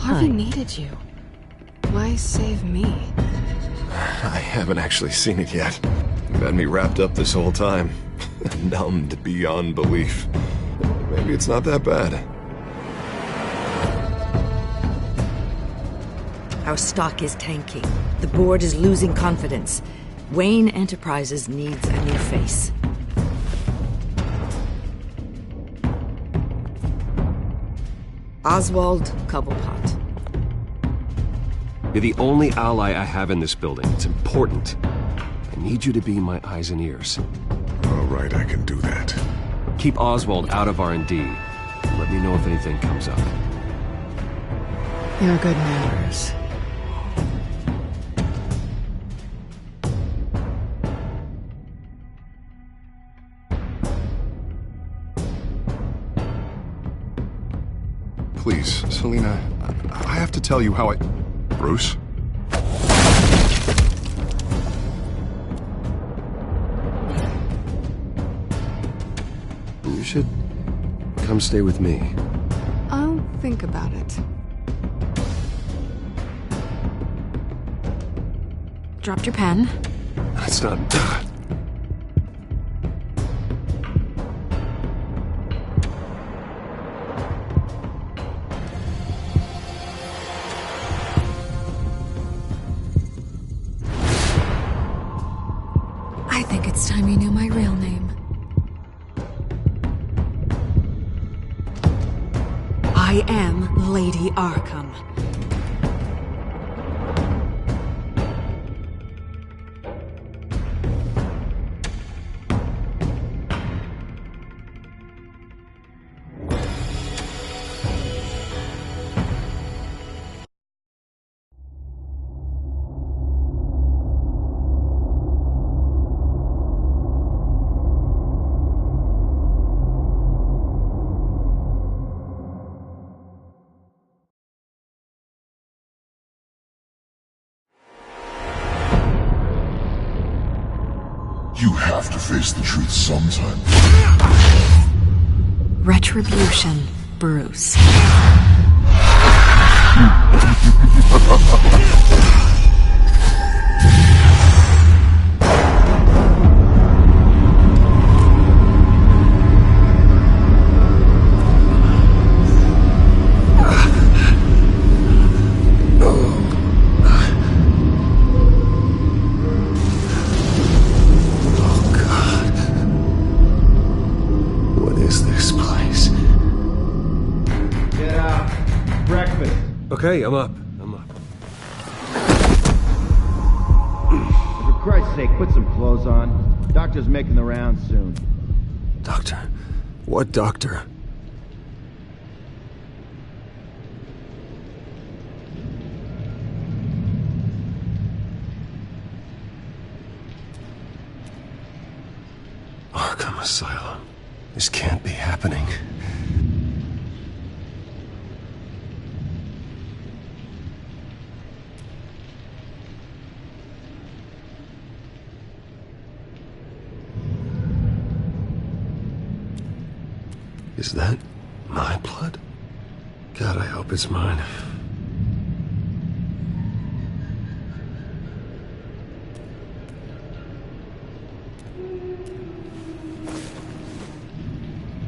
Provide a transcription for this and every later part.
Harvey needed you. Why save me? I haven't actually seen it yet. You've had me wrapped up this whole time. Numbed beyond belief. Maybe it's not that bad. Our stock is tanking. The board is losing confidence. Wayne Enterprises needs a new face. Oswald Cobblepot. You're the only ally I have in this building. It's important. I need you to be my eyes and ears. All right, I can do that. Keep Oswald out of R&D. And let me know if anything comes up. Your good manners. Please, Selina, I have to tell you how I... Bruce? You should come stay with me. I'll think about it. Dropped your pen. That's not... I think it's time you knew my real name. I am Lady Arkham. You have to face the truth sometime. Retribution, Bruce. Okay, I'm up. For Christ's sake, put some clothes on. Doctor's making the rounds soon. Doctor? What doctor? Arkham Asylum. This can't be happening. Is that my blood? God, I hope it's mine.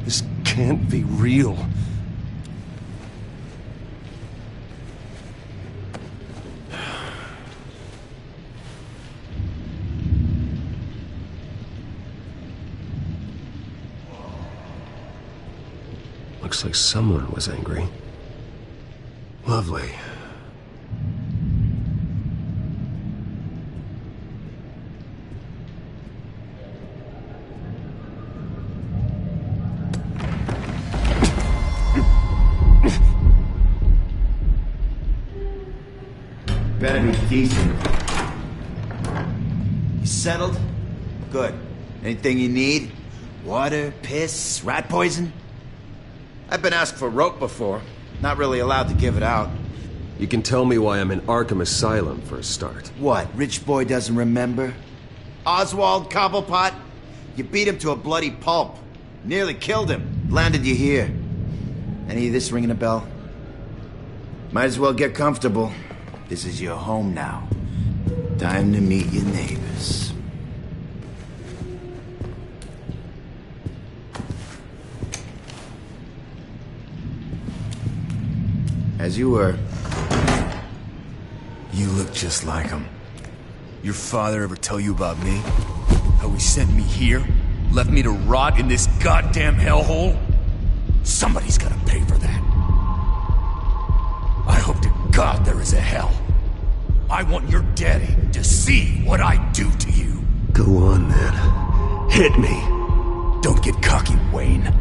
This can't be real. Looks like someone was angry. Lovely. Better be decent. You settled? Good. Anything you need? Water, piss, rat poison? I've been asked for rope before. Not really allowed to give it out. You can tell me why I'm in Arkham Asylum for a start. What, rich boy doesn't remember? Oswald Cobblepot? You beat him to a bloody pulp. Nearly killed him. Landed you here. Any of this ringing a bell? Might as well get comfortable. This is your home now. Time to meet your neighbors. As you were. You look just like him. Your father ever tell you about me? How he sent me here? Left me to rot in this goddamn hellhole? Somebody's gotta pay for that. I hope to God there is a hell. I want your daddy to see what I do to you. Go on, then. Hit me. Don't get cocky, Wayne.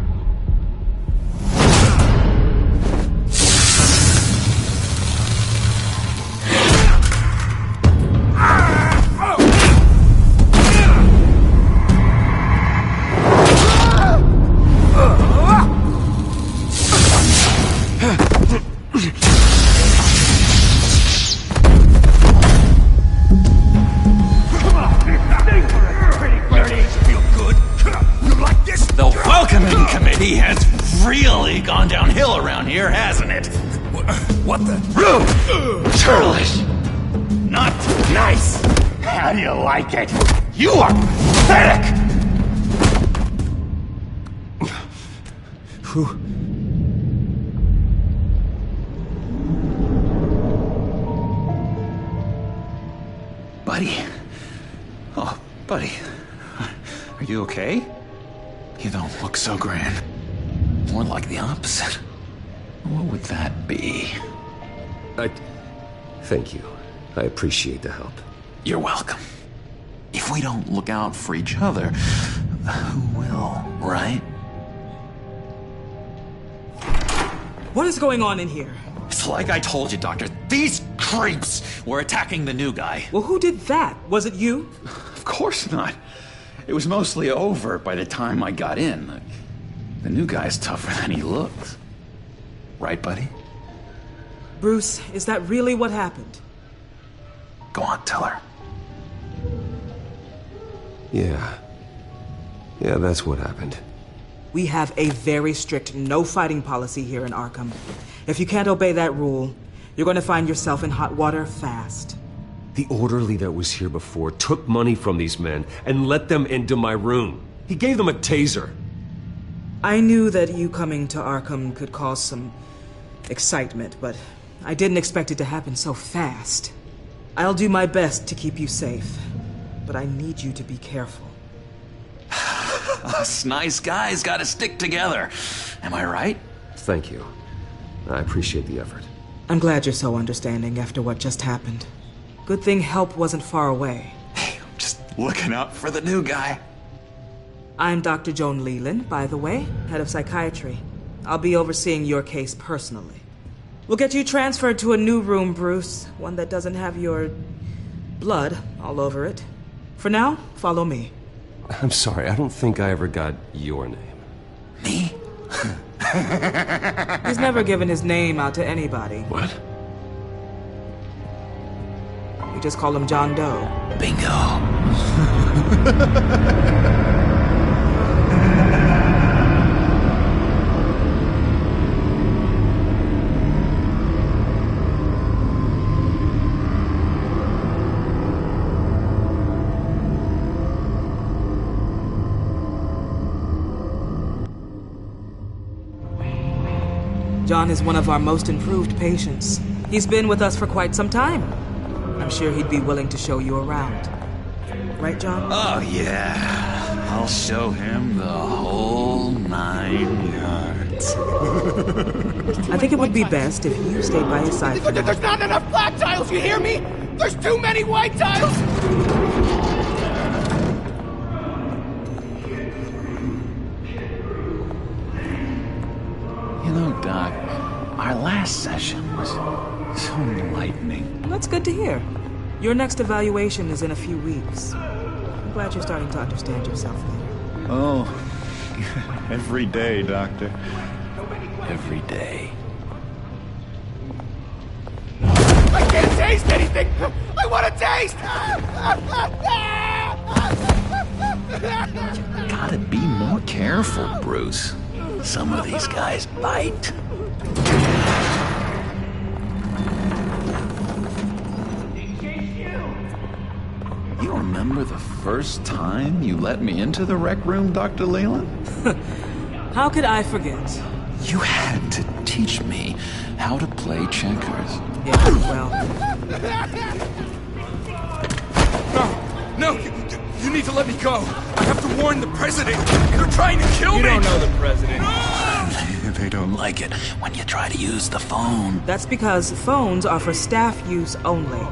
He has really gone downhill around here, hasn't it? What the? Churlish! Not nice! How do you like it? You are pathetic! Buddy. Oh, buddy. Are you okay? You don't look so grand. More like the opposite. What would that be? Thank you. I appreciate the help. You're welcome. If we don't look out for each other, who will, right? What is going on in here? It's like I told you, Doctor. These creeps were attacking the new guy. Well, who did that? Was it you? Of course not. It was mostly over by the time I got in. The new guy's tougher than he looks. Right, buddy? Bruce, is that really what happened? Go on, tell her. Yeah, that's what happened. We have a very strict no fighting policy here in Arkham. If you can't obey that rule, you're going to find yourself in hot water fast. The orderly that was here before took money from these men and let them into my room. He gave them a taser. I knew that you coming to Arkham could cause some excitement, but I didn't expect it to happen so fast. I'll do my best to keep you safe, but I need you to be careful. Us nice guys gotta stick together. Am I right? Thank you. I appreciate the effort. I'm glad you're so understanding after what just happened. Good thing help wasn't far away. Hey, I'm just looking out for the new guy. I'm Dr. Joan Leland, by the way, head of psychiatry. I'll be overseeing your case personally. We'll get you transferred to a new room, Bruce. One that doesn't have your blood all over it. For now, follow me. I'm sorry, I don't think I ever got your name. Me? He's never given his name out to anybody. What? We just call him John Doe. Bingo. John is one of our most improved patients. He's been with us for quite some time. I'm sure he'd be willing to show you around. Right, John? Oh, yeah. I'll show him the whole 9 yards. I think it would be best if you stayed by his side for now. There's not enough black tiles, you hear me? There's too many white tiles! You know, Doc, our last session was so enlightening. That's good to hear. Your next evaluation is in a few weeks. I'm glad you're starting to understand yourself better. Oh, every day, Doctor. Every day. I can't taste anything! I want to taste! Gotta be more careful, Bruce. Some of these guys bite. remember the first time you let me into the rec room, Dr. Leland? How could I forget? You had to teach me how to play checkers. Yeah, well... No, you need to let me go. I have to warn the president. They're trying to kill me. You don't know the president. They don't like it when you try to use the phone. That's because phones are for staff use only.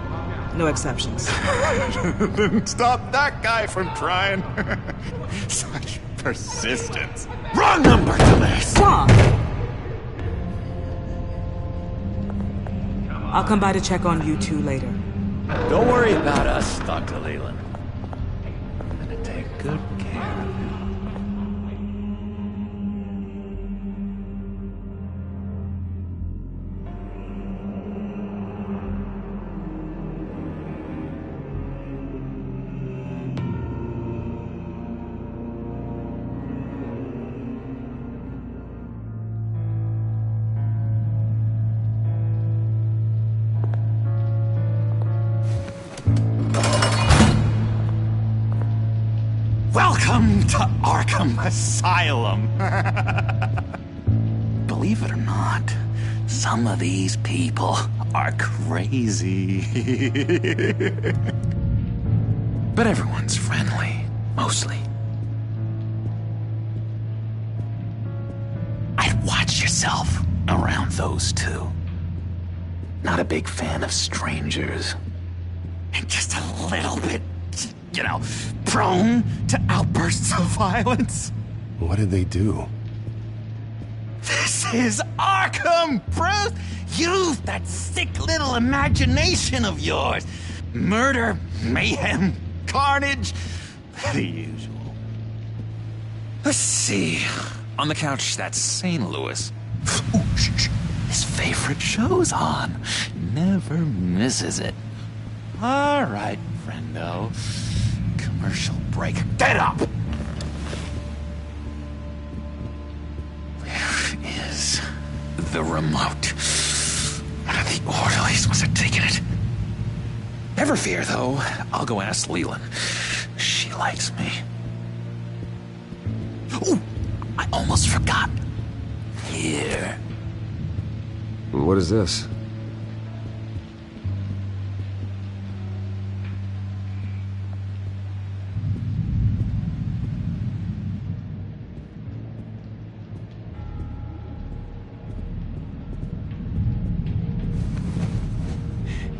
No exceptions. Then stop that guy from trying. Such persistence. Wrong number to this. Wrong. I'll come by to check on you two later. Don't worry about us, Dr. Leland. I'm gonna take good care of you. Welcome to Arkham Asylum. Believe it or not, some of these people are crazy. But everyone's friendly, mostly. I'd watch yourself around those two. Not a big fan of strangers. And just a little bit, you know, prone to outbursts of violence. What did they do? This is Arkham, Bruce! Use that sick little imagination of yours. Murder, mayhem, carnage, the usual. Let's see. On the couch, that's St. Louis. Ooh, shh. His favorite show's on. Never misses it. All right, friendo. Commercial break. Get up! Where is the remote? One of the orderlies must have taken it. Never fear, though. I'll go ask Leland. She likes me. Ooh! I almost forgot. Here. What is this?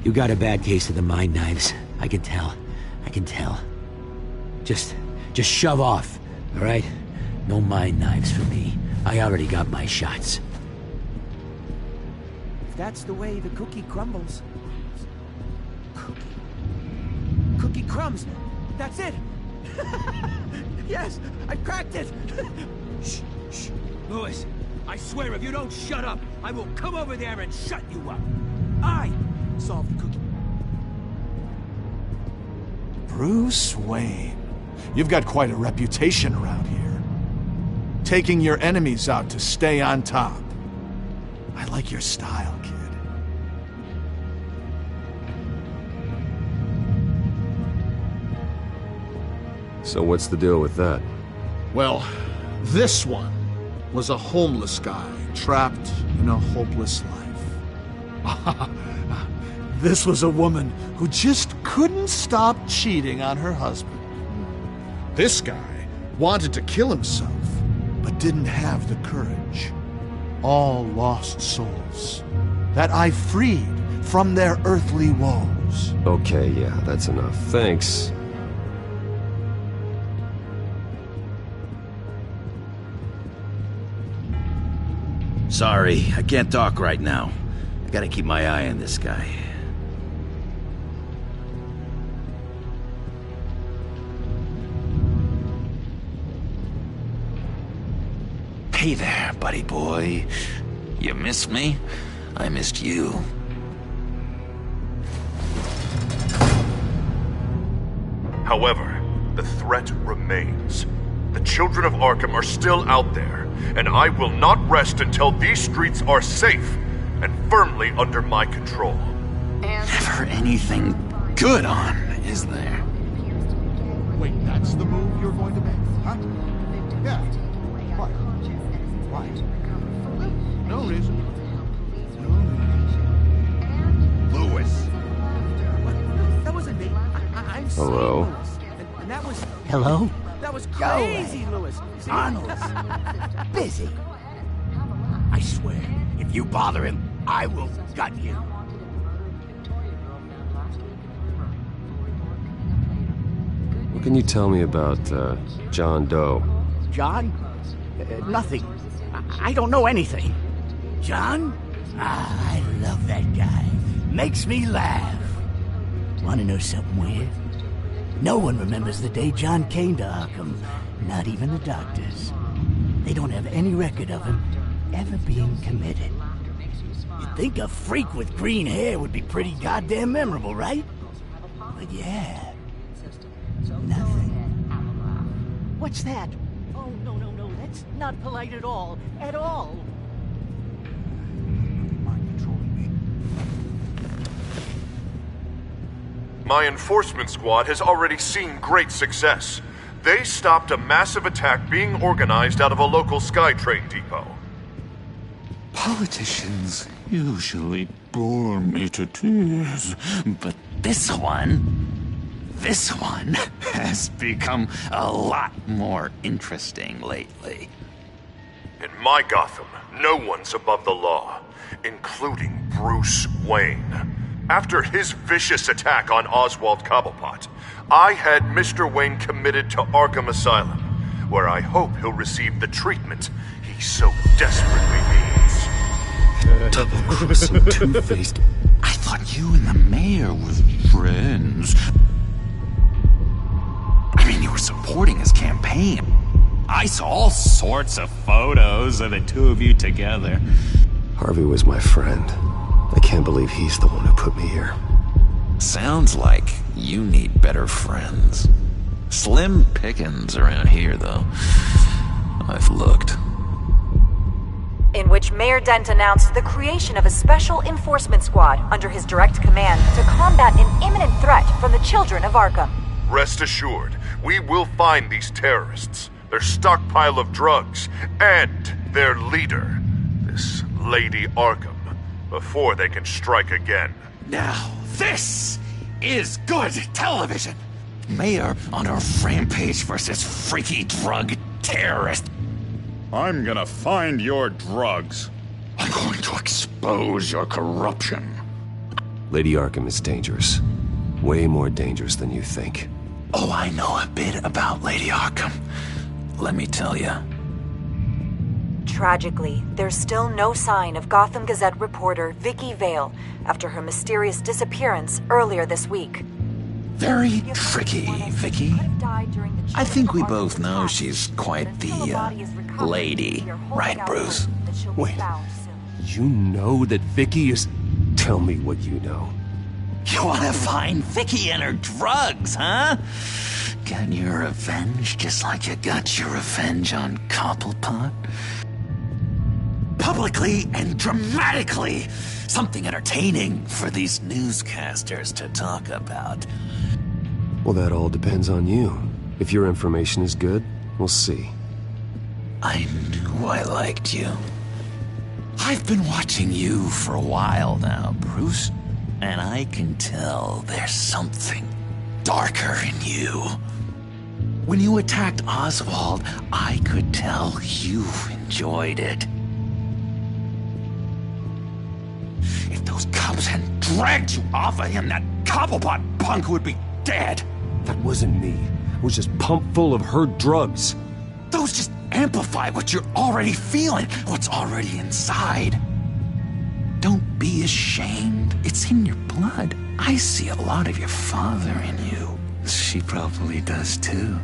You got a bad case of the mind knives. I can tell. I can tell. Just shove off, all right? No mind knives for me. I already got my shots. If that's the way the cookie crumbles. Cookie crumbs. That's it. Yes, I cracked it. Shh, shh. Lewis, I swear if you don't shut up, I will come over there and shut you up. I solve the cookie. Bruce Wayne. You've got quite a reputation around here. Taking your enemies out to stay on top. I like your style, kid. So what's the deal with that? Well, this one was a homeless guy trapped in a hopeless life. This was a woman who just couldn't stop cheating on her husband. This guy wanted to kill himself, but didn't have the courage. All lost souls that I freed from their earthly woes. Okay, yeah, that's enough. Thanks. Sorry, I can't talk right now. I gotta keep my eye on this guy. Hey there, buddy boy. You missed me? I missed you. However, the threat remains. The children of Arkham are still out there, and I will not rest until these streets are safe and firmly under my control. Never anything good on, is there? Wait, that's the move you're going to make, huh? Yeah. What? Why? No reason. Lewis! What? That wasn't me. I'm Hello? saying Lewis. And that was... Hello? That was crazy, Lewis. See? Arnold's busy. I swear, if you bother him, I will gut you. What can you tell me about, John Doe? John? Nothing. I don't know anything. John? Ah, I love that guy. Makes me laugh. Want to know something weird? No one remembers the day John came to Arkham. Not even the doctors. They don't have any record of him ever being committed. You'd think a freak with green hair would be pretty goddamn memorable, right? But yeah. Nothing. What's that? Oh, no. That's not polite at all. At all. My enforcement squad has already seen great success. They stopped a massive attack being organized out of a local SkyTrain depot. Politicians usually bore me to tears, but this one has become a lot more interesting lately. In my Gotham, no one's above the law, including Bruce Wayne. After his vicious attack on Oswald Cobblepot, I had Mr. Wayne committed to Arkham Asylum, where I hope he'll receive the treatment he so desperately needs. Double-crossing, two-faced... I thought you and the mayor were friends. I mean, you were supporting his campaign. I saw all sorts of photos of the two of you together. Harvey was my friend. I can't believe he's the one who put me here. Sounds like you need better friends. Slim pickings around here, though. I've looked. In which Mayor Dent announced the creation of a special enforcement squad under his direct command to combat an imminent threat from the children of Arkham. Rest assured, we will find these terrorists, their stockpile of drugs, and their leader, this Lady Arkham, before they can strike again. Now, this is good television! Mayor on a rampage versus freaky drug terrorist. I'm gonna find your drugs. I'm going to expose your corruption. Lady Arkham is dangerous. Way more dangerous than you think. Oh, I know a bit about Lady Arkham. Let me tell you. Tragically, there's still no sign of Gotham Gazette reporter Vicky Vale after her mysterious disappearance earlier this week. Very tricky, Vicky. I think we both know she's quite the, lady, right, Bruce? Wait, you know that Vicky is... Tell me what you know. You want to find Vicky and her drugs, huh? Got your revenge just like you got your revenge on Cobblepot? Publicly and dramatically! Something entertaining for these newscasters to talk about. Well, that all depends on you. If your information is good, we'll see. I knew I liked you. I've been watching you for a while now, Bruce, and I can tell there's something darker in you. When you attacked Oswald, I could tell you enjoyed it. If those cops hadn't dragged you off of him, that Cobblepot punk would be dead. That wasn't me. It was just pumped full of her drugs. Those just amplify what you're already feeling, what's already inside. Don't be ashamed. It's in your blood. I see a lot of your father in you. She probably does too.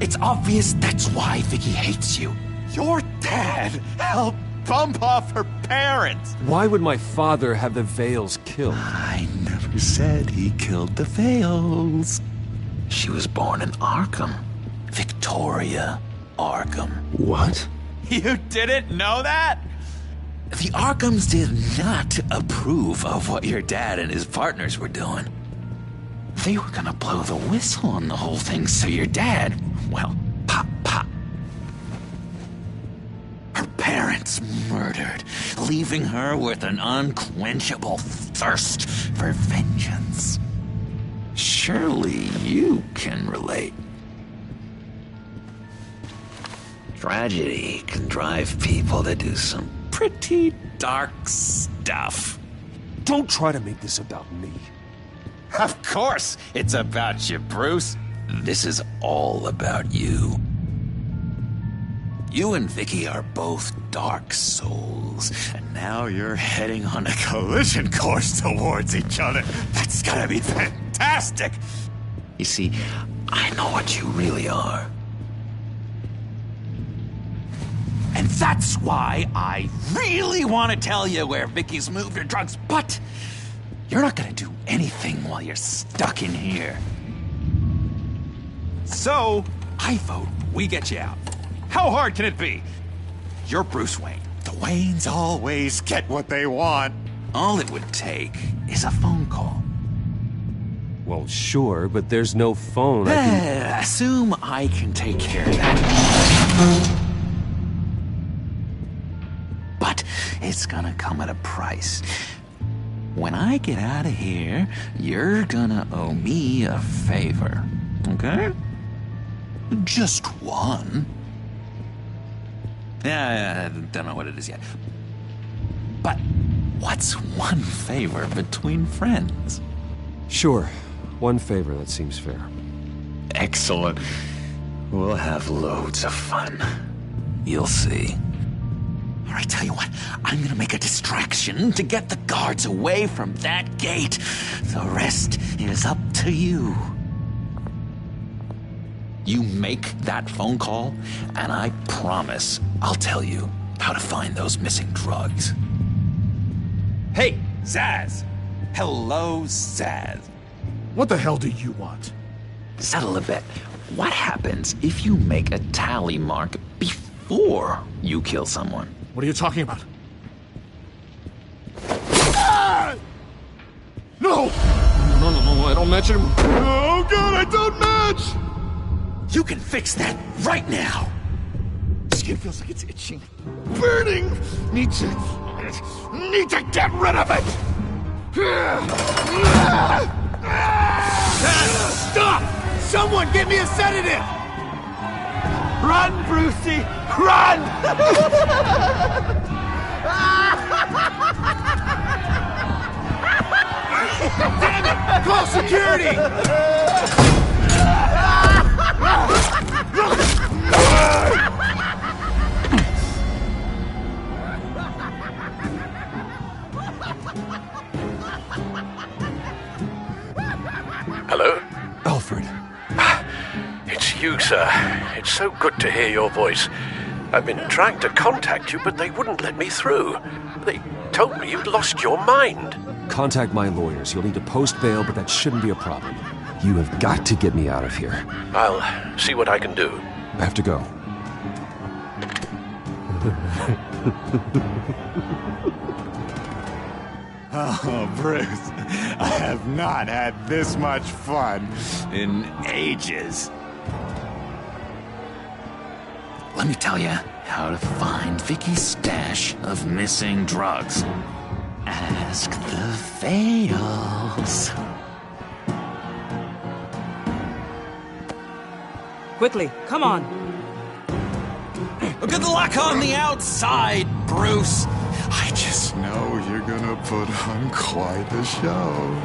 It's obvious that's why Vicky hates you. Your dad helped bump off her parents. Why would my father have the Vales killed? I never said he killed the Vales. She was born in Arkham. Victoria Arkham. What? You didn't know that? The Arkhams did not approve of what your dad and his partners were doing. They were gonna blow the whistle on the whole thing, so your dad, well, pop. Her parents murdered, leaving her with an unquenchable thirst for vengeance. Surely you can relate. Tragedy can drive people to do some pretty dark stuff. Don't try to make this about me. Of course it's about you, Bruce. This is all about you. You and Vicky are both dark souls, and now you're heading on a collision course towards each other. That's gotta be fantastic! You see, I know what you really are. And that's why I really want to tell you where Vicky's moved her drugs, but you're not gonna do anything while you're stuck in here. So, I vote we get you out. How hard can it be? You're Bruce Wayne. The Waynes always get what they want. All it would take is a phone call. Well, sure, but there's no phone. Assume I can take care of that. But it's gonna come at a price. When I get out of here, you're gonna owe me a favor, okay? Just one. Yeah, I don't know what it is yet. But what's one favor between friends? Sure. One favor, that seems fair. Excellent. We'll have loads of fun. You'll see. All right, tell you what. I'm gonna make a distraction to get the guards away from that gate. The rest is up to you. You make that phone call, and I promise I'll tell you how to find those missing drugs. Hey, Zsasz! Hello, Zsasz. What the hell do you want? Settle a bet. What happens if you make a tally mark before you kill someone? What are you talking about? Ah! No! No, I don't match him. Oh, God, I don't match! You can fix that right now! Skin feels like it's itching. Burning! Need to get rid of it! Stop! Someone get me a sedative! Run, Brucey! Run! Damn it! Call security! Hello? Alfred. It's you, sir. It's so good to hear your voice. I've been trying to contact you, but they wouldn't let me through. They told me you'd lost your mind. Contact my lawyers. You'll need to post bail, but that shouldn't be a problem. You have got to get me out of here. I'll see what I can do. I have to go. Oh, Bruce, I have not had this much fun in ages. Let me tell you how to find Vicky's stash of missing drugs. Ask the Fails. Quickly, come on. Good luck on the outside, Bruce. I just know you're gonna put on quite a show.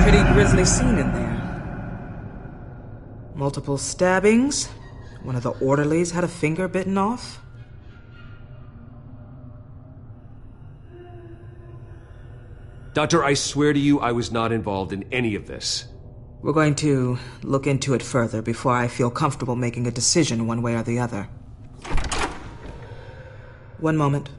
Pretty grisly scene in there. Multiple stabbings. One of the orderlies had a finger bitten off. Doctor, I swear to you, I was not involved in any of this. We're going to look into it further before I feel comfortable making a decision one way or the other. One moment.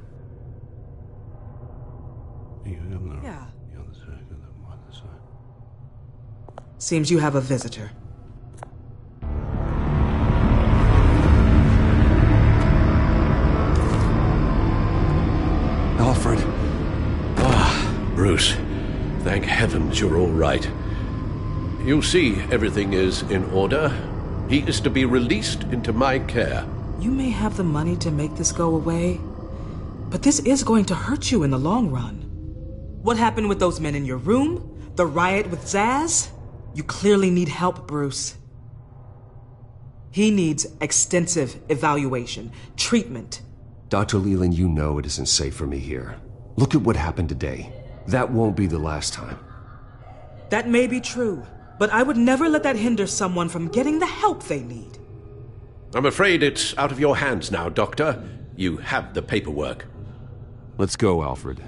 Seems you have a visitor. Alfred. Bruce. Thank heavens you're all right. You see, everything is in order. He is to be released into my care. You may have the money to make this go away, but this is going to hurt you in the long run. What happened with those men in your room? The riot with Zaz? You clearly need help, Bruce. He needs extensive evaluation, treatment. Dr. Leland, you know it isn't safe for me here. Look at what happened today. That won't be the last time. That may be true, but I would never let that hinder someone from getting the help they need. I'm afraid it's out of your hands now, Doctor. You have the paperwork. Let's go, Alfred.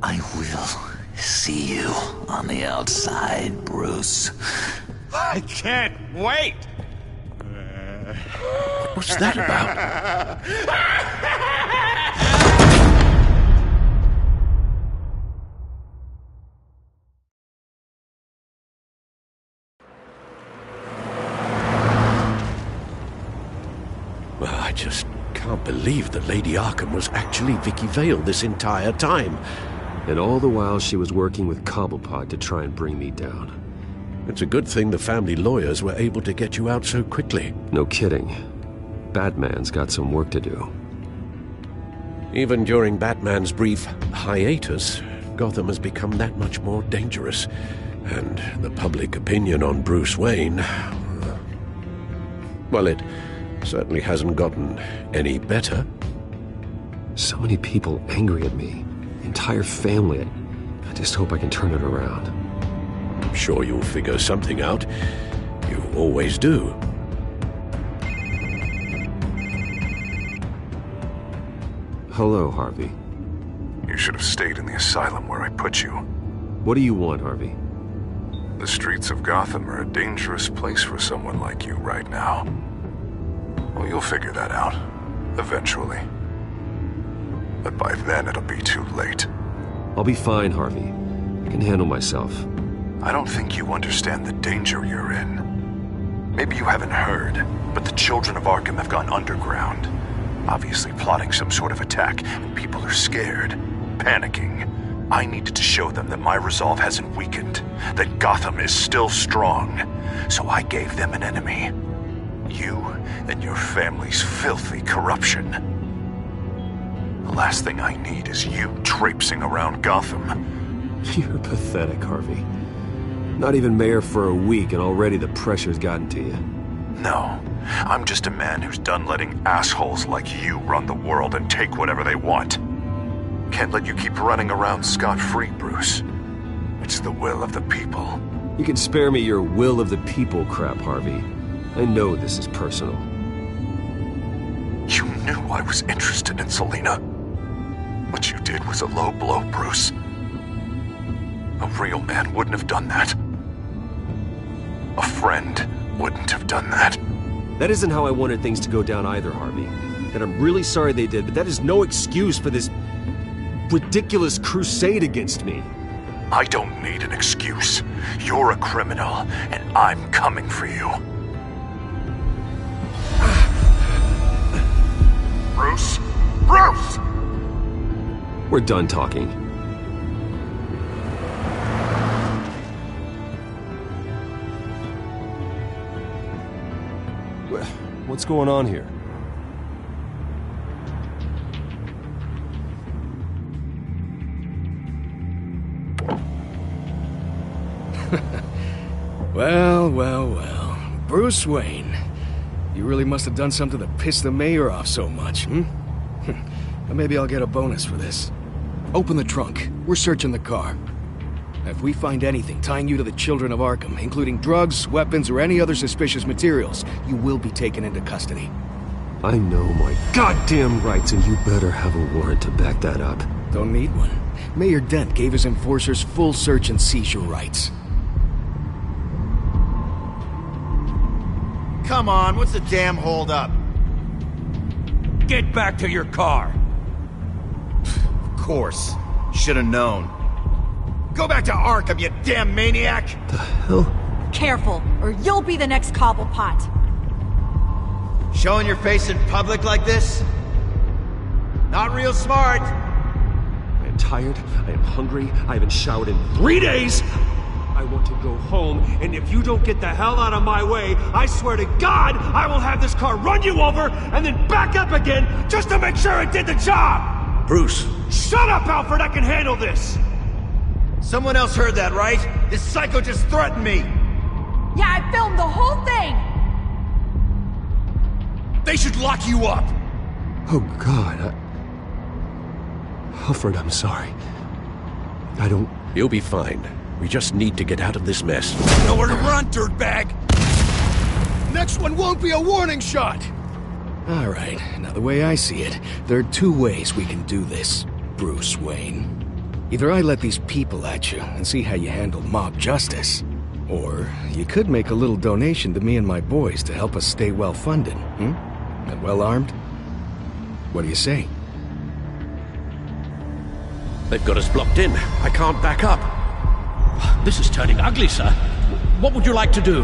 I will see you on the outside, Bruce. I can't wait! What's that about? Well, I just can't believe that Lady Arkham was actually Vicky Vale this entire time. And all the while she was working with Cobblepot to try and bring me down. It's a good thing the family lawyers were able to get you out so quickly. No kidding. Batman's got some work to do. Even during Batman's brief hiatus, Gotham has become that much more dangerous. And the public opinion on Bruce Wayne... well, it certainly hasn't gotten any better. So many people angry at me. Entire family. I just hope I can turn it around. I'm sure you'll figure something out. You always do. Hello, Harvey. You should have stayed in the asylum where I put you. What do you want, Harvey? The streets of Gotham are a dangerous place for someone like you right now. Well, you'll figure that out. Eventually. But by then it'll be too late. I'll be fine, Harvey. I can handle myself. I don't think you understand the danger you're in. Maybe you haven't heard, but the children of Arkham have gone underground. Obviously plotting some sort of attack, and people are scared, panicking. I needed to show them that my resolve hasn't weakened, that Gotham is still strong. So I gave them an enemy. You and your family's filthy corruption. The last thing I need is you traipsing around Gotham. You're pathetic, Harvey. Not even mayor for a week and already the pressure's gotten to you. No, I'm just a man who's done letting assholes like you run the world and take whatever they want. Can't let you keep running around scot-free, Bruce. It's the will of the people. You can spare me your will of the people crap, Harvey. I know this is personal. You knew I was interested in Selina. What you did was a low blow, Bruce. A real man wouldn't have done that. A friend wouldn't have done that. That isn't how I wanted things to go down either, Harvey. And I'm really sorry they did, but that is no excuse for this ridiculous crusade against me. I don't need an excuse. You're a criminal, and I'm coming for you. Bruce? Bruce! We're done talking. What's going on here? Well. Bruce Wayne. You really must have done something to piss the mayor off so much, hmm? Maybe I'll get a bonus for this. Open the trunk. We're searching the car. If we find anything tying you to the children of Arkham, including drugs, weapons, or any other suspicious materials, you will be taken into custody. I know my goddamn rights, and you better have a warrant to back that up. Don't need one. Mayor Dent gave his enforcers full search and seizure rights. Come on, what's the damn hold up? get back to your car. Of course. Should've known. Go back to Arkham, you damn maniac! The hell? Careful, or you'll be the next Cobblepot. Showing your face in public like this? Not real smart. I am tired, I am hungry, I haven't showered in 3 days! I want to go home, and if you don't get the hell out of my way, I swear to God, I will have this car run you over, and then back up again, just to make sure it did the job! Bruce! Shut up, Alfred, I can handle this! Someone else heard that, right? This psycho just threatened me! Yeah, I filmed the whole thing! They should lock you up! Oh God, Alfred, I'm sorry. I don't... You'll be fine. We just need to get out of this mess. Nowhere to run, dirtbag! Next one won't be a warning shot! Alright, now the way I see it, there are 2 ways we can do this, Bruce Wayne. Either I let these people at you and see how you handle mob justice, or you could make a little donation to me and my boys to help us stay well-funded, and well-armed? What do you say? They've got us blocked in. I can't back up. This is turning ugly, sir. What would you like to do?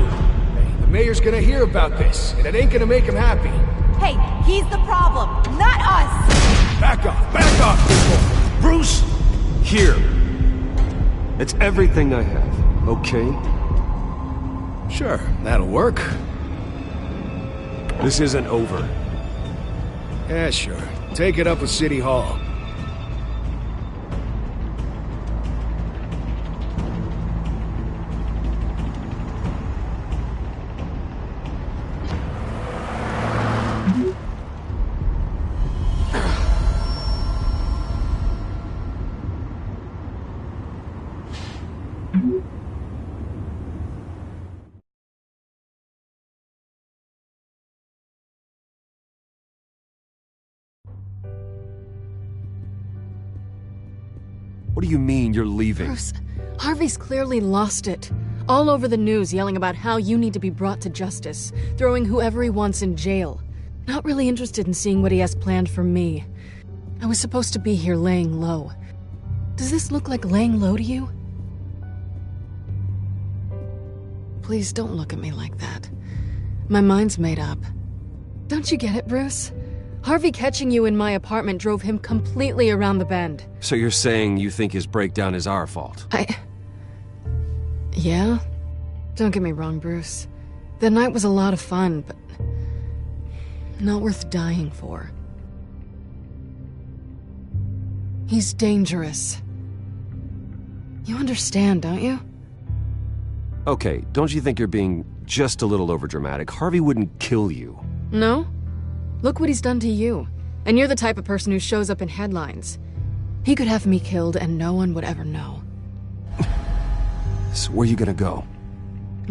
The mayor's gonna hear about this, and it ain't gonna make him happy. Hey, he's the problem, not us! Back off, people! Bruce! Here. It's everything I have, okay? Sure, that'll work. This isn't over. Yeah, sure. Take it up with City Hall. What do you mean you're leaving? Bruce, Harvey's clearly lost it. All over the news yelling about how you need to be brought to justice, throwing whoever he wants in jail. Not really interested in seeing what he has planned for me. I was supposed to be here laying low. Does this look like laying low to you? Please don't look at me like that. My mind's made up. Don't you get it, Bruce? Harvey catching you in my apartment drove him completely around the bend. So you're saying you think his breakdown is our fault? Yeah? Don't get me wrong, Bruce. The night was a lot of fun, but not worth dying for. He's dangerous. You understand, don't you? Okay, don't you think you're being just a little overdramatic? Harvey wouldn't kill you. No? Look what he's done to you. And you're the type of person who shows up in headlines. He could have me killed and no one would ever know. So where are you gonna go?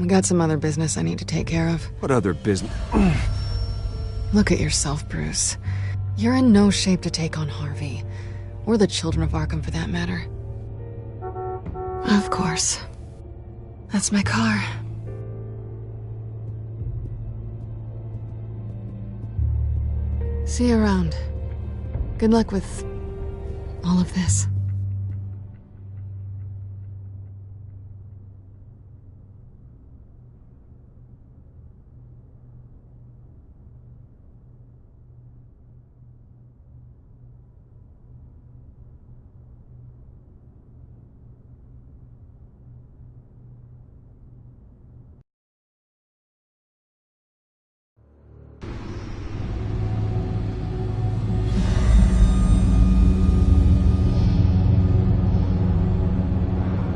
I got some other business I need to take care of. What other business? Look at yourself, Bruce. You're in no shape to take on Harvey. Or the children of Arkham, for that matter. Of course. That's my car. See you around. Good luck with all of this.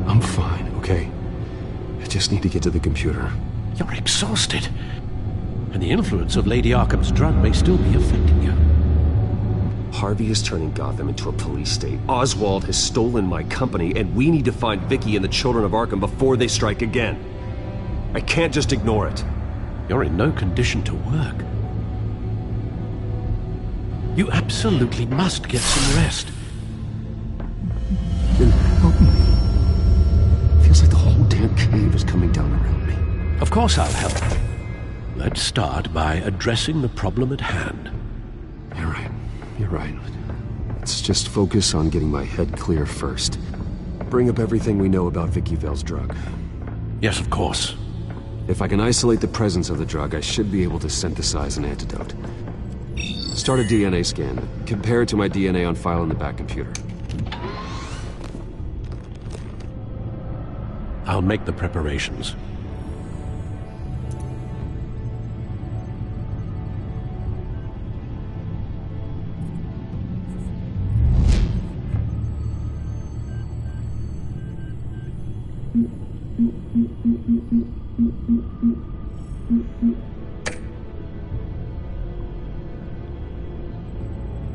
I'm fine, okay? I just need to get to the computer. You're exhausted. And the influence of Lady Arkham's drug may still be affecting you. Harvey is turning Gotham into a police state. Oswald has stolen my company, and we need to find Vicky and the children of Arkham before they strike again. I can't just ignore it. You're in no condition to work. You absolutely must get some rest. Then help me. Feels like the whole damn cave is coming down around me. Of course I'll help. Let's start by addressing the problem at hand. You're right. Right. Let's just focus on getting my head clear first. Bring up everything we know about Vicky Vale's drug. Yes, of course. If I can isolate the presence of the drug, I should be able to synthesize an antidote. Start a DNA scan. Compare it to my DNA on file in the back computer. I'll make the preparations.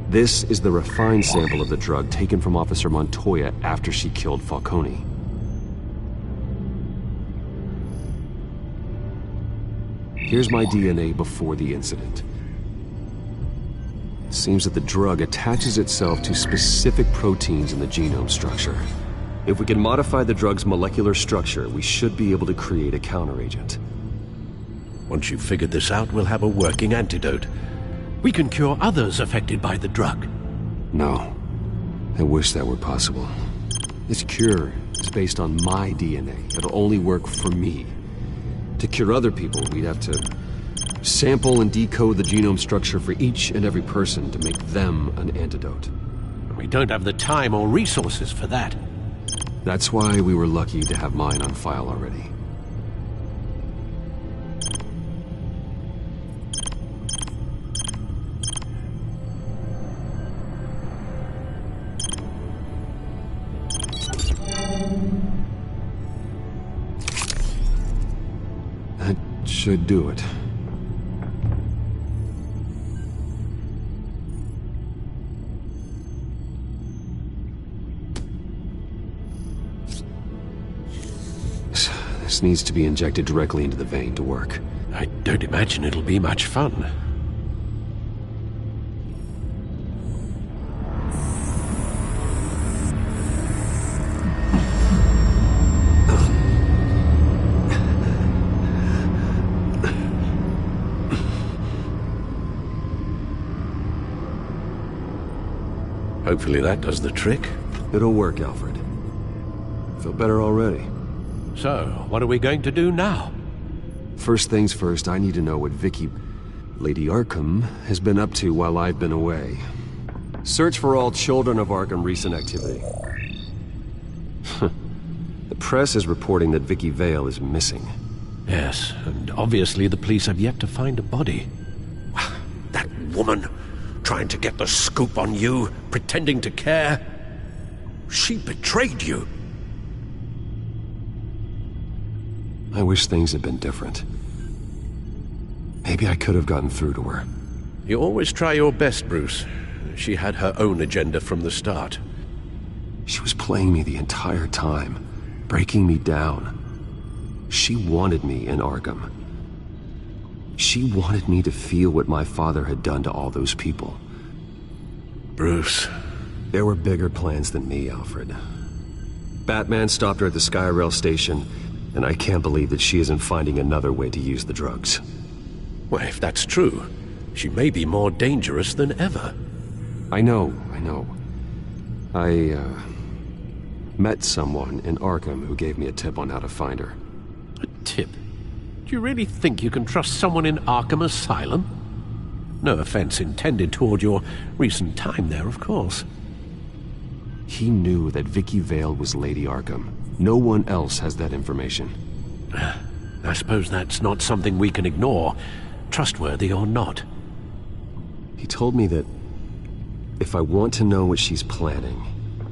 This is the refined sample of the drug taken from Officer Montoya after she killed Falcone. Here's my DNA before the incident. It seems that the drug attaches itself to specific proteins in the genome structure. If we can modify the drug's molecular structure, we should be able to create a counteragent. Once you've figured this out, we'll have a working antidote. We can cure others affected by the drug. No. I wish that were possible. This cure is based on my DNA. It'll only work for me. To cure other people, we'd have to sample and decode the genome structure for each and every person to make them an antidote. We don't have the time or resources for that. That's why we were lucky to have mine on file already. That should do it. This needs to be injected directly into the vein to work. I don't imagine it'll be much fun. Hopefully that does the trick. It'll work, Alfred. Feel better already. So, what are we going to do now? First things first, I need to know what Vicky, Lady Arkham, has been up to while I've been away. Search for all children of Arkham recent activity. The press is reporting that Vicky Vale is missing. Yes, and obviously the police have yet to find a body. That woman, trying to get the scoop on you, pretending to care. She betrayed you. I wish things had been different. Maybe I could have gotten through to her. You always try your best, Bruce. She had her own agenda from the start. She was playing me the entire time, breaking me down. She wanted me in Arkham. She wanted me to feel what my father had done to all those people. Bruce. There were bigger plans than me, Alfred. Batman stopped her at the Skyrail station, and I can't believe that she isn't finding another way to use the drugs. Well, if that's true, she may be more dangerous than ever. I know. I met someone in Arkham who gave me a tip on how to find her. A tip? Do you really think you can trust someone in Arkham Asylum? No offense intended toward your recent time there, of course. He knew that Vicky Vale was Lady Arkham. No one else has that information. I suppose that's not something we can ignore, trustworthy or not. He told me that if I want to know what she's planning,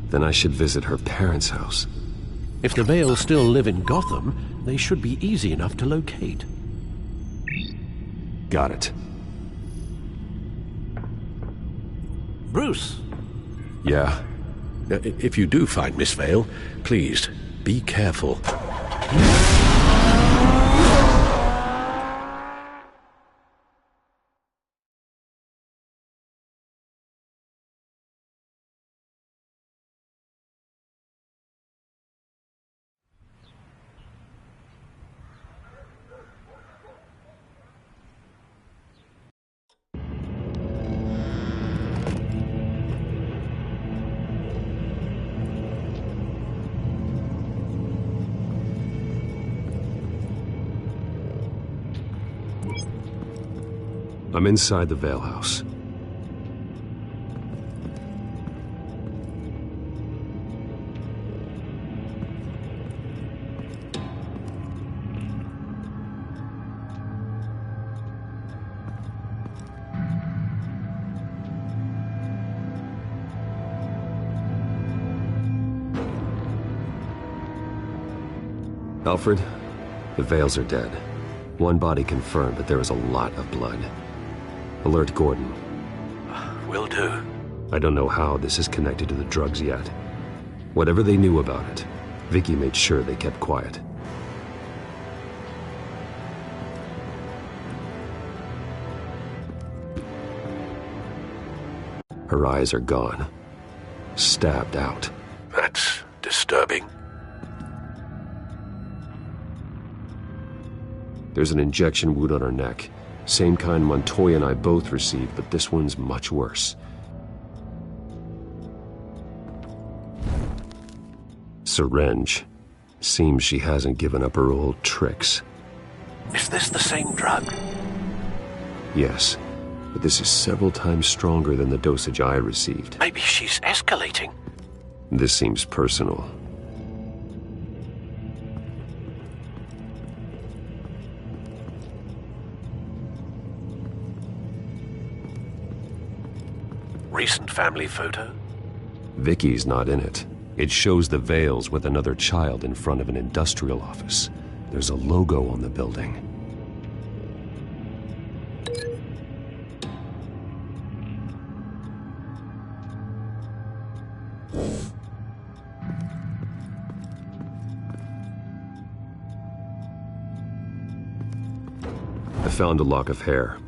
then I should visit her parents' house. If the Vales still live in Gotham, they should be easy enough to locate. Got it. Bruce! Yeah? If you do find Miss Vale, please, be careful. I'm inside the Vale House. Alfred, the Vales are dead. One body confirmed, but there is a lot of blood. Alert Gordon. Will do. I don't know how this is connected to the drugs yet. Whatever they knew about it, Vicky made sure they kept quiet. Her eyes are gone. Stabbed out. That's disturbing. There's an injection wound on her neck. Same kind Montoya and I both received, but this one's much worse. Syringe. Seems she hasn't given up her old tricks. Is this the same drug? Yes, but this is several times stronger than the dosage I received. Maybe she's escalating. This seems personal. Recent family photo? Vicky's not in it. It shows the Vales with another child in front of an industrial office. There's a logo on the building. I found a lock of hair.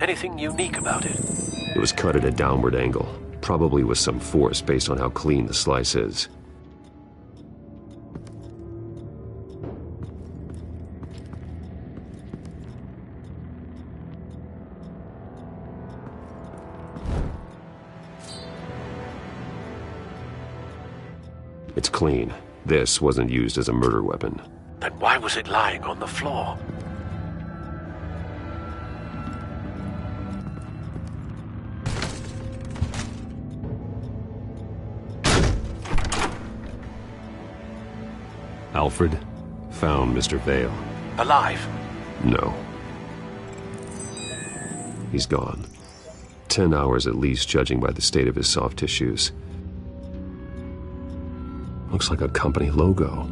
Anything unique about it? It was cut at a downward angle, probably with some force based on how clean the slice is. It's clean. This wasn't used as a murder weapon. Then why was it lying on the floor? Alfred found Mr. Vale. Alive? No. He's gone. 10 hours at least, judging by the state of his soft tissues. Looks like a company logo.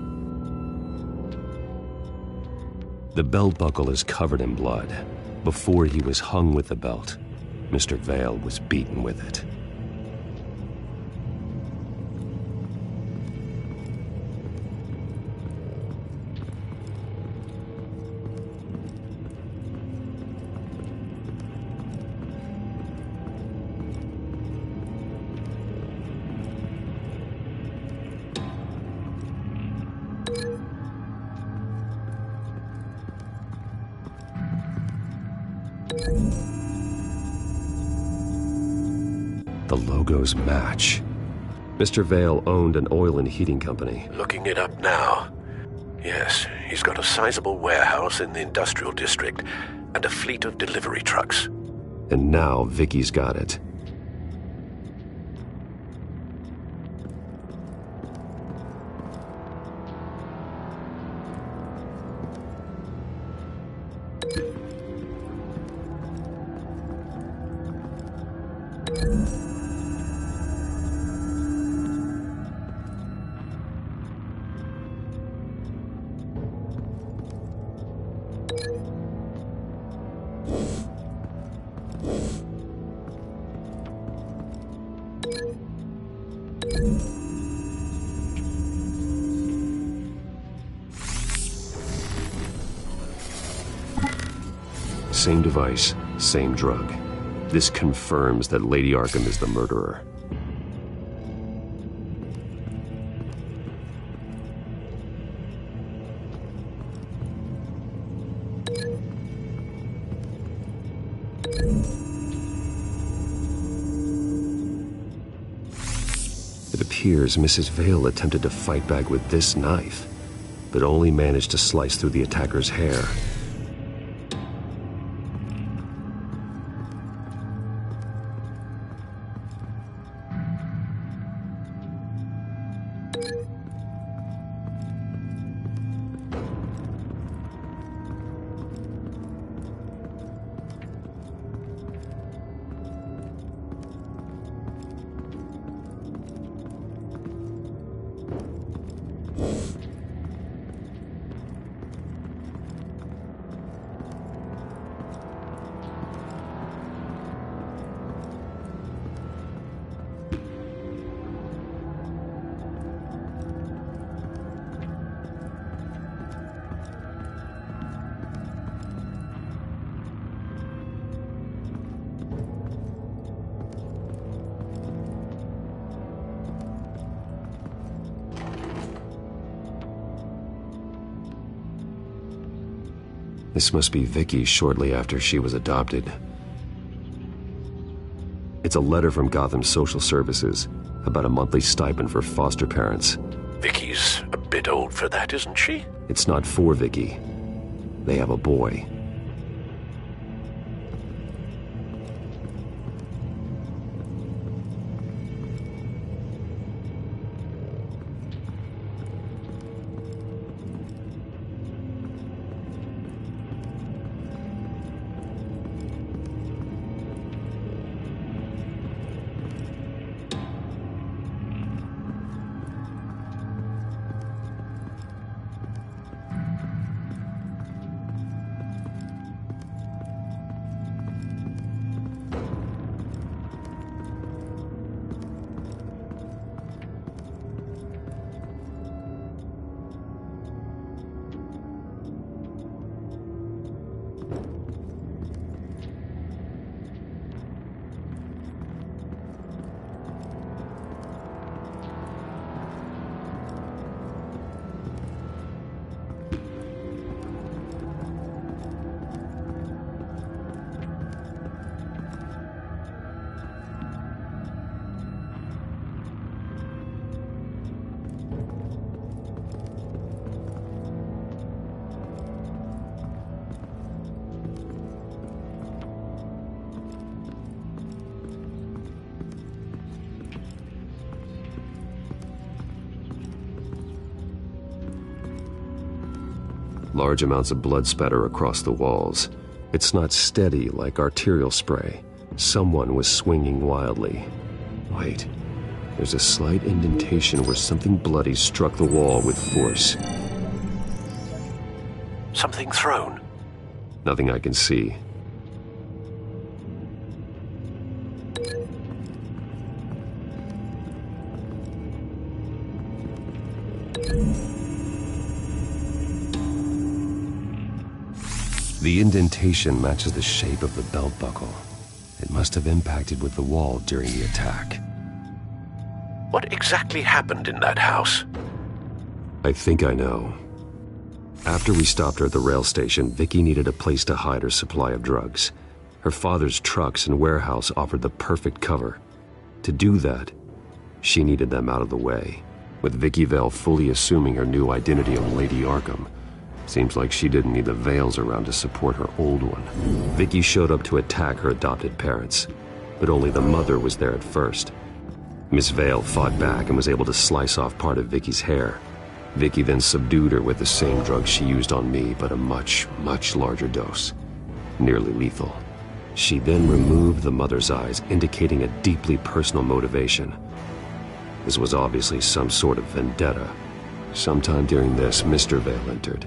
The belt buckle is covered in blood. Before he was hung with the belt, Mr. Vale was beaten with it. The logos match. Mr. Vale owned an oil and heating company. Looking it up now. Yes, he's got a sizable warehouse in the industrial district and a fleet of delivery trucks. And now Vicky's got it. Same device, same drug. This confirms that Lady Arkham is the murderer. It appears Mrs. Vale attempted to fight back with this knife, but only managed to slice through the attacker's hair. This must be Vicky shortly after she was adopted. It's a letter from Gotham Social Services about a monthly stipend for foster parents. Vicky's a bit old for that, isn't she? It's not for Vicky. They have a boy. Large amounts of blood spatter across the walls. It's not steady like arterial spray. Someone was swinging wildly. Wait, there's a slight indentation where something bloody struck the wall with force. Something thrown? Nothing I can see. The indentation matches the shape of the belt buckle. It must have impacted with the wall during the attack. What exactly happened in that house? I think I know. After we stopped her at the rail station, Vicky needed a place to hide her supply of drugs. Her father's trucks and warehouse offered the perfect cover. To do that, she needed them out of the way. With Vicky Vale fully assuming her new identity of Lady Arkham, seems like she didn't need the veils around to support her old one. Vicky showed up to attack her adopted parents, but only the mother was there at first. Miss Vale fought back and was able to slice off part of Vicky's hair. Vicky then subdued her with the same drug she used on me, but a much, much larger dose. Nearly lethal. She then removed the mother's eyes, indicating a deeply personal motivation. This was obviously some sort of vendetta. Sometime during this, Mr. Vale entered.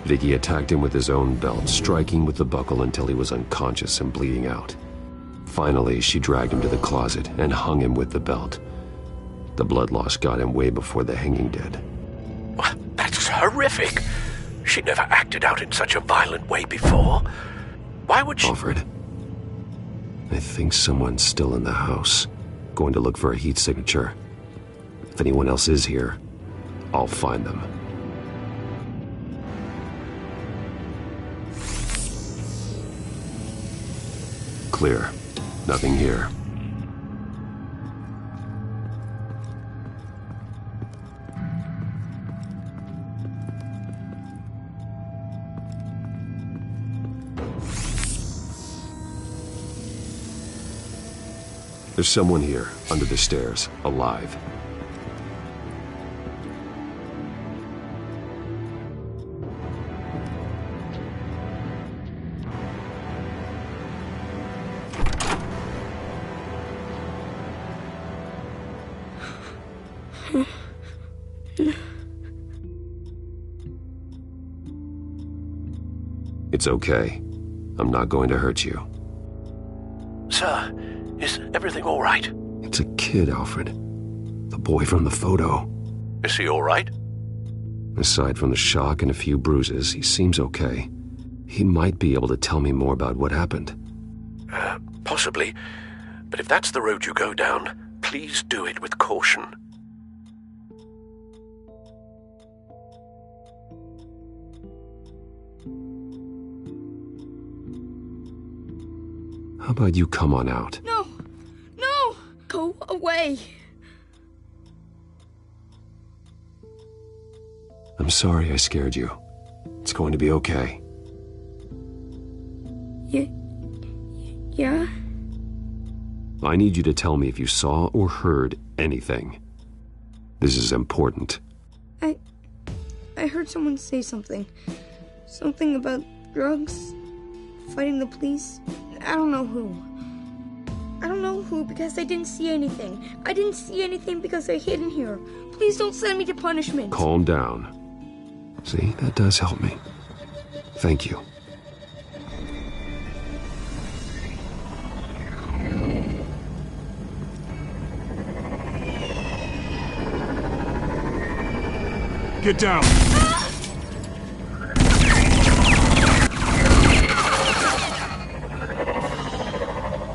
Vicky attacked him with his own belt, striking with the buckle until he was unconscious and bleeding out. Finally, she dragged him to the closet and hung him with the belt. The blood loss got him way before the hanging did. That's horrific. She never acted out in such a violent way before. Why would she— Alfred, I think someone's still in the house. Going to look for a heat signature. If anyone else is here, I'll find them. Clear. Nothing here. There's someone here, under the stairs, alive. It's okay. I'm not going to hurt you. Sir, is everything all right? It's a kid, Alfred. The boy from the photo. Is he all right? Aside from the shock and a few bruises, he seems okay. He might be able to tell me more about what happened. Possibly. But if that's the road you go down, please do it with caution. How about you come on out? No! No! Go away! I'm sorry I scared you. It's going to be okay. Yeah? I need you to tell me if you saw or heard anything. This is important. I heard someone say something. Something about drugs, fighting the police. I don't know who. I don't know who because I didn't see anything. I didn't see anything because I hid in here. Please don't send me to punishment. Calm down. See, that does help me. Thank you. Get down!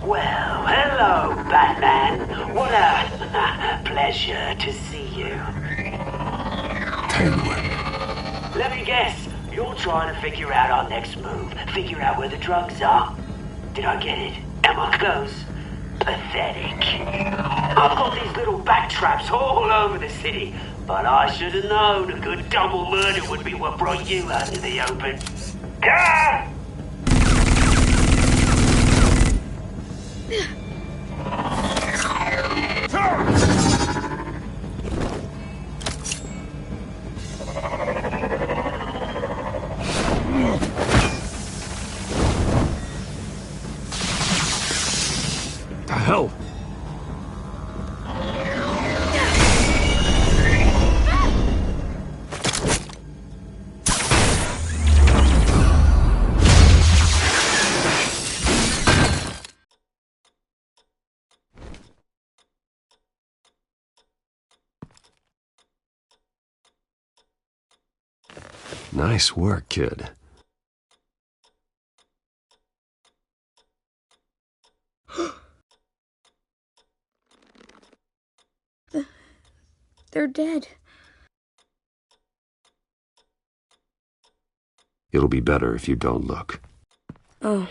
Well, hello, Batman. What a pleasure to see you. Let me guess. You're trying to figure out our next move. Figure out where the drugs are. Did I get it? Am I close? Pathetic. I've got these little bat traps all over the city, but I should have known a good double murder would be what brought you out into the open. Ah! The hell? Nice work, kid. They're dead. It'll be better if you don't look. Oh,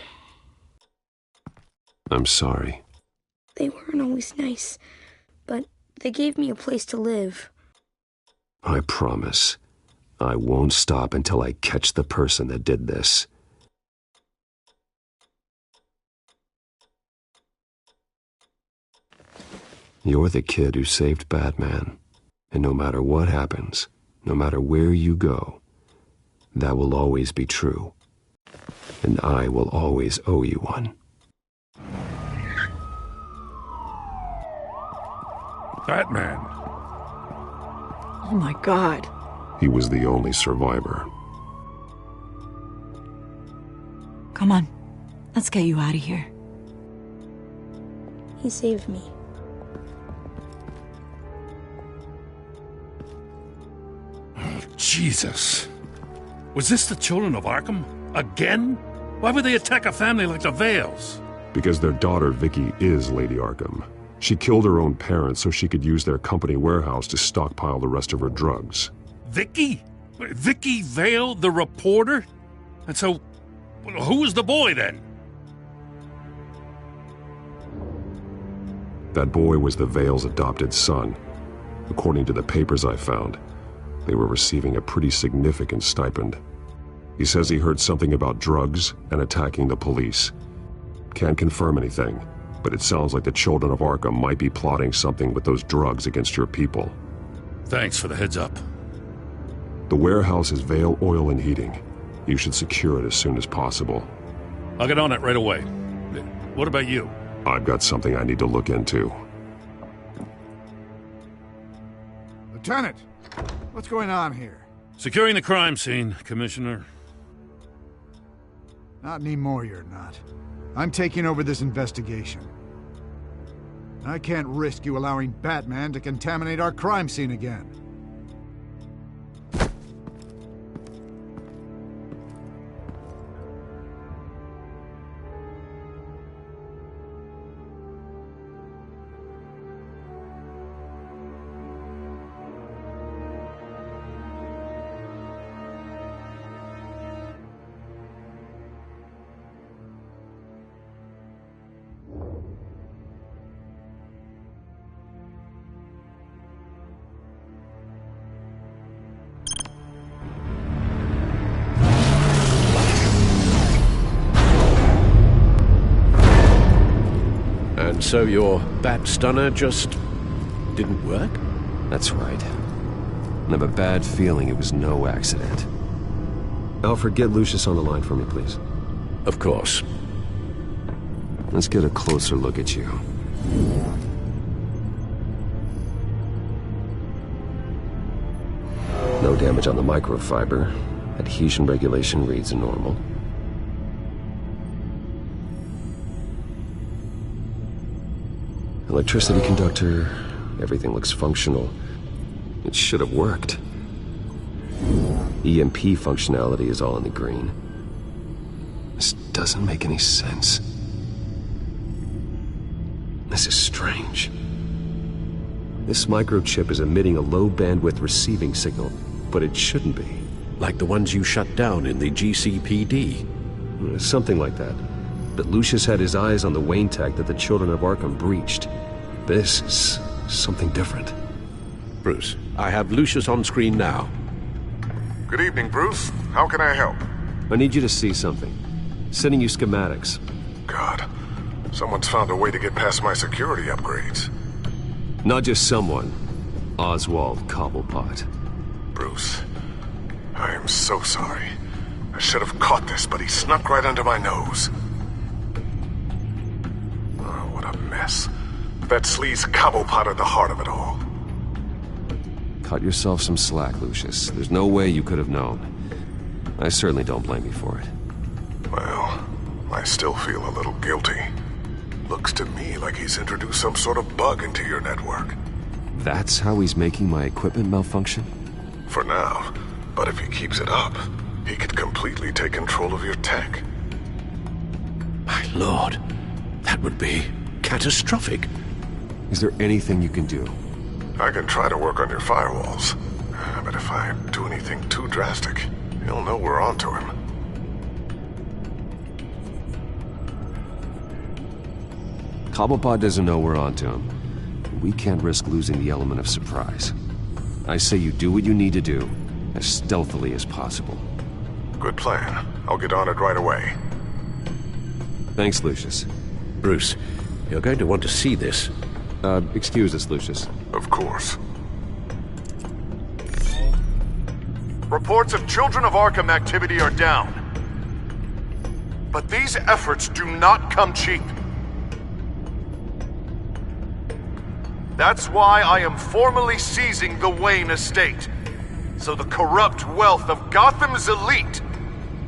I'm sorry. they weren't always nice, but they gave me a place to live. I promise. I won't stop until I catch the person that did this. You're the kid who saved Batman. And no matter what happens, no matter where you go, that will always be true. And I will always owe you one. Batman. Oh my God. He was the only survivor. Come on. Let's get you out of here. He saved me. Jesus. Was this the children of Arkham? Again? Why would they attack a family like the Vales? Because their daughter, Vicky, is Lady Arkham. She killed her own parents so she could use their company warehouse to stockpile the rest of her drugs. Vicky? Vicky Vale, the reporter? And so, who was the boy then? That boy was the Vale's adopted son. According to the papers I found, they were receiving a pretty significant stipend. He says he heard something about drugs and attacking the police. Can't confirm anything, but it sounds like the children of Arkham might be plotting something with those drugs against your people. Thanks for the heads up. The warehouse is Vale Oil and Heating. You should secure it as soon as possible. I'll get on it right away. What about you? I've got something I need to look into. Lieutenant, what's going on here? Securing the crime scene, Commissioner. Not anymore, you're not. I'm taking over this investigation. I can't risk you allowing Batman to contaminate our crime scene again. And so your bat stunner just didn't work? That's right. I have a bad feeling it was no accident. Alfred, get Lucius on the line for me, please. Of course. Let's get a closer look at you. No damage on the microfiber. Adhesion regulation reads normal. Electricity conductor, everything looks functional. It should have worked. EMP functionality is all in the green. This doesn't make any sense. This is strange. This microchip is emitting a low-bandwidth receiving signal, but it shouldn't be. Like the ones you shut down in the GCPD? Something like that. But Lucius had his eyes on the Wayne tech that the Children of Arkham breached. This is something different. Bruce, I have Lucius on screen now. Good evening, Bruce. How can I help? I need you to see something. Sending you schematics. God, someone's found a way to get past my security upgrades. Not just someone. Oswald Cobblepot. Bruce, I am so sorry. I should have caught this, but he snuck right under my nose. Oh, what a mess. That sleaze Cobblepot at the heart of it all. Cut yourself some slack, Lucius. There's no way you could have known. I certainly don't blame you for it. Well, I still feel a little guilty. Looks to me like he's introduced some sort of bug into your network. That's how he's making my equipment malfunction? For now. But if he keeps it up, he could completely take control of your tech. My lord, that would be catastrophic. Is there anything you can do? I can try to work on your firewalls. But if I do anything too drastic, he'll know we're onto him. Cobblepot doesn't know we're onto him. We can't risk losing the element of surprise. I say you do what you need to do, as stealthily as possible. Good plan. I'll get on it right away. Thanks, Lucius. Bruce, you're going to want to see this. Excuse us, Lucius. Of course. Reports of Children of Arkham activity are down. But these efforts do not come cheap. That's why I am formally seizing the Wayne estate, so the corrupt wealth of Gotham's elite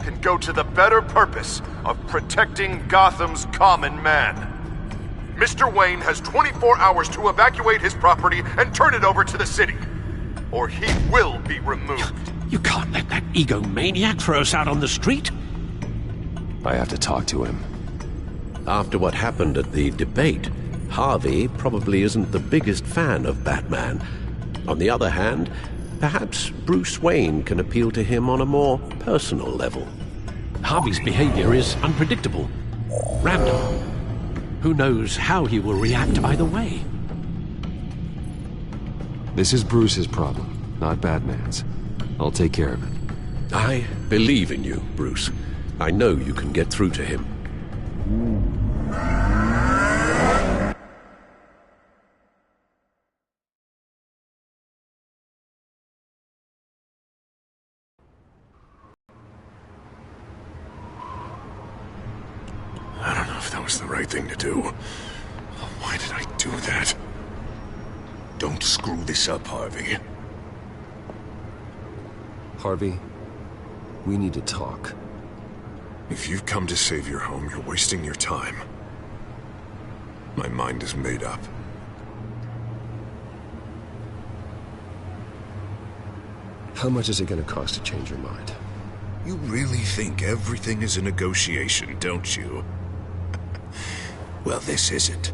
can go to the better purpose of protecting Gotham's common man. Mr. Wayne has 24 hours to evacuate his property and turn it over to the city, or he will be removed. You can't let that egomaniac throw us out on the street. I have to talk to him. After what happened at the debate, Harvey probably isn't the biggest fan of Batman. On the other hand, perhaps Bruce Wayne can appeal to him on a more personal level. Harvey's behavior is unpredictable, random. Who knows how he will react either way? This is Bruce's problem, not Batman's. I'll take care of it. I believe in you, Bruce. I know you can get through to him. I don't know if that was the right thing to do. Why did I do that? Don't screw this up, Harvey. Harvey, we need to talk. If you've come to save your home, you're wasting your time. My mind is made up. How much is it going to cost to change your mind? You really think everything is a negotiation, don't you? Well, this isn't.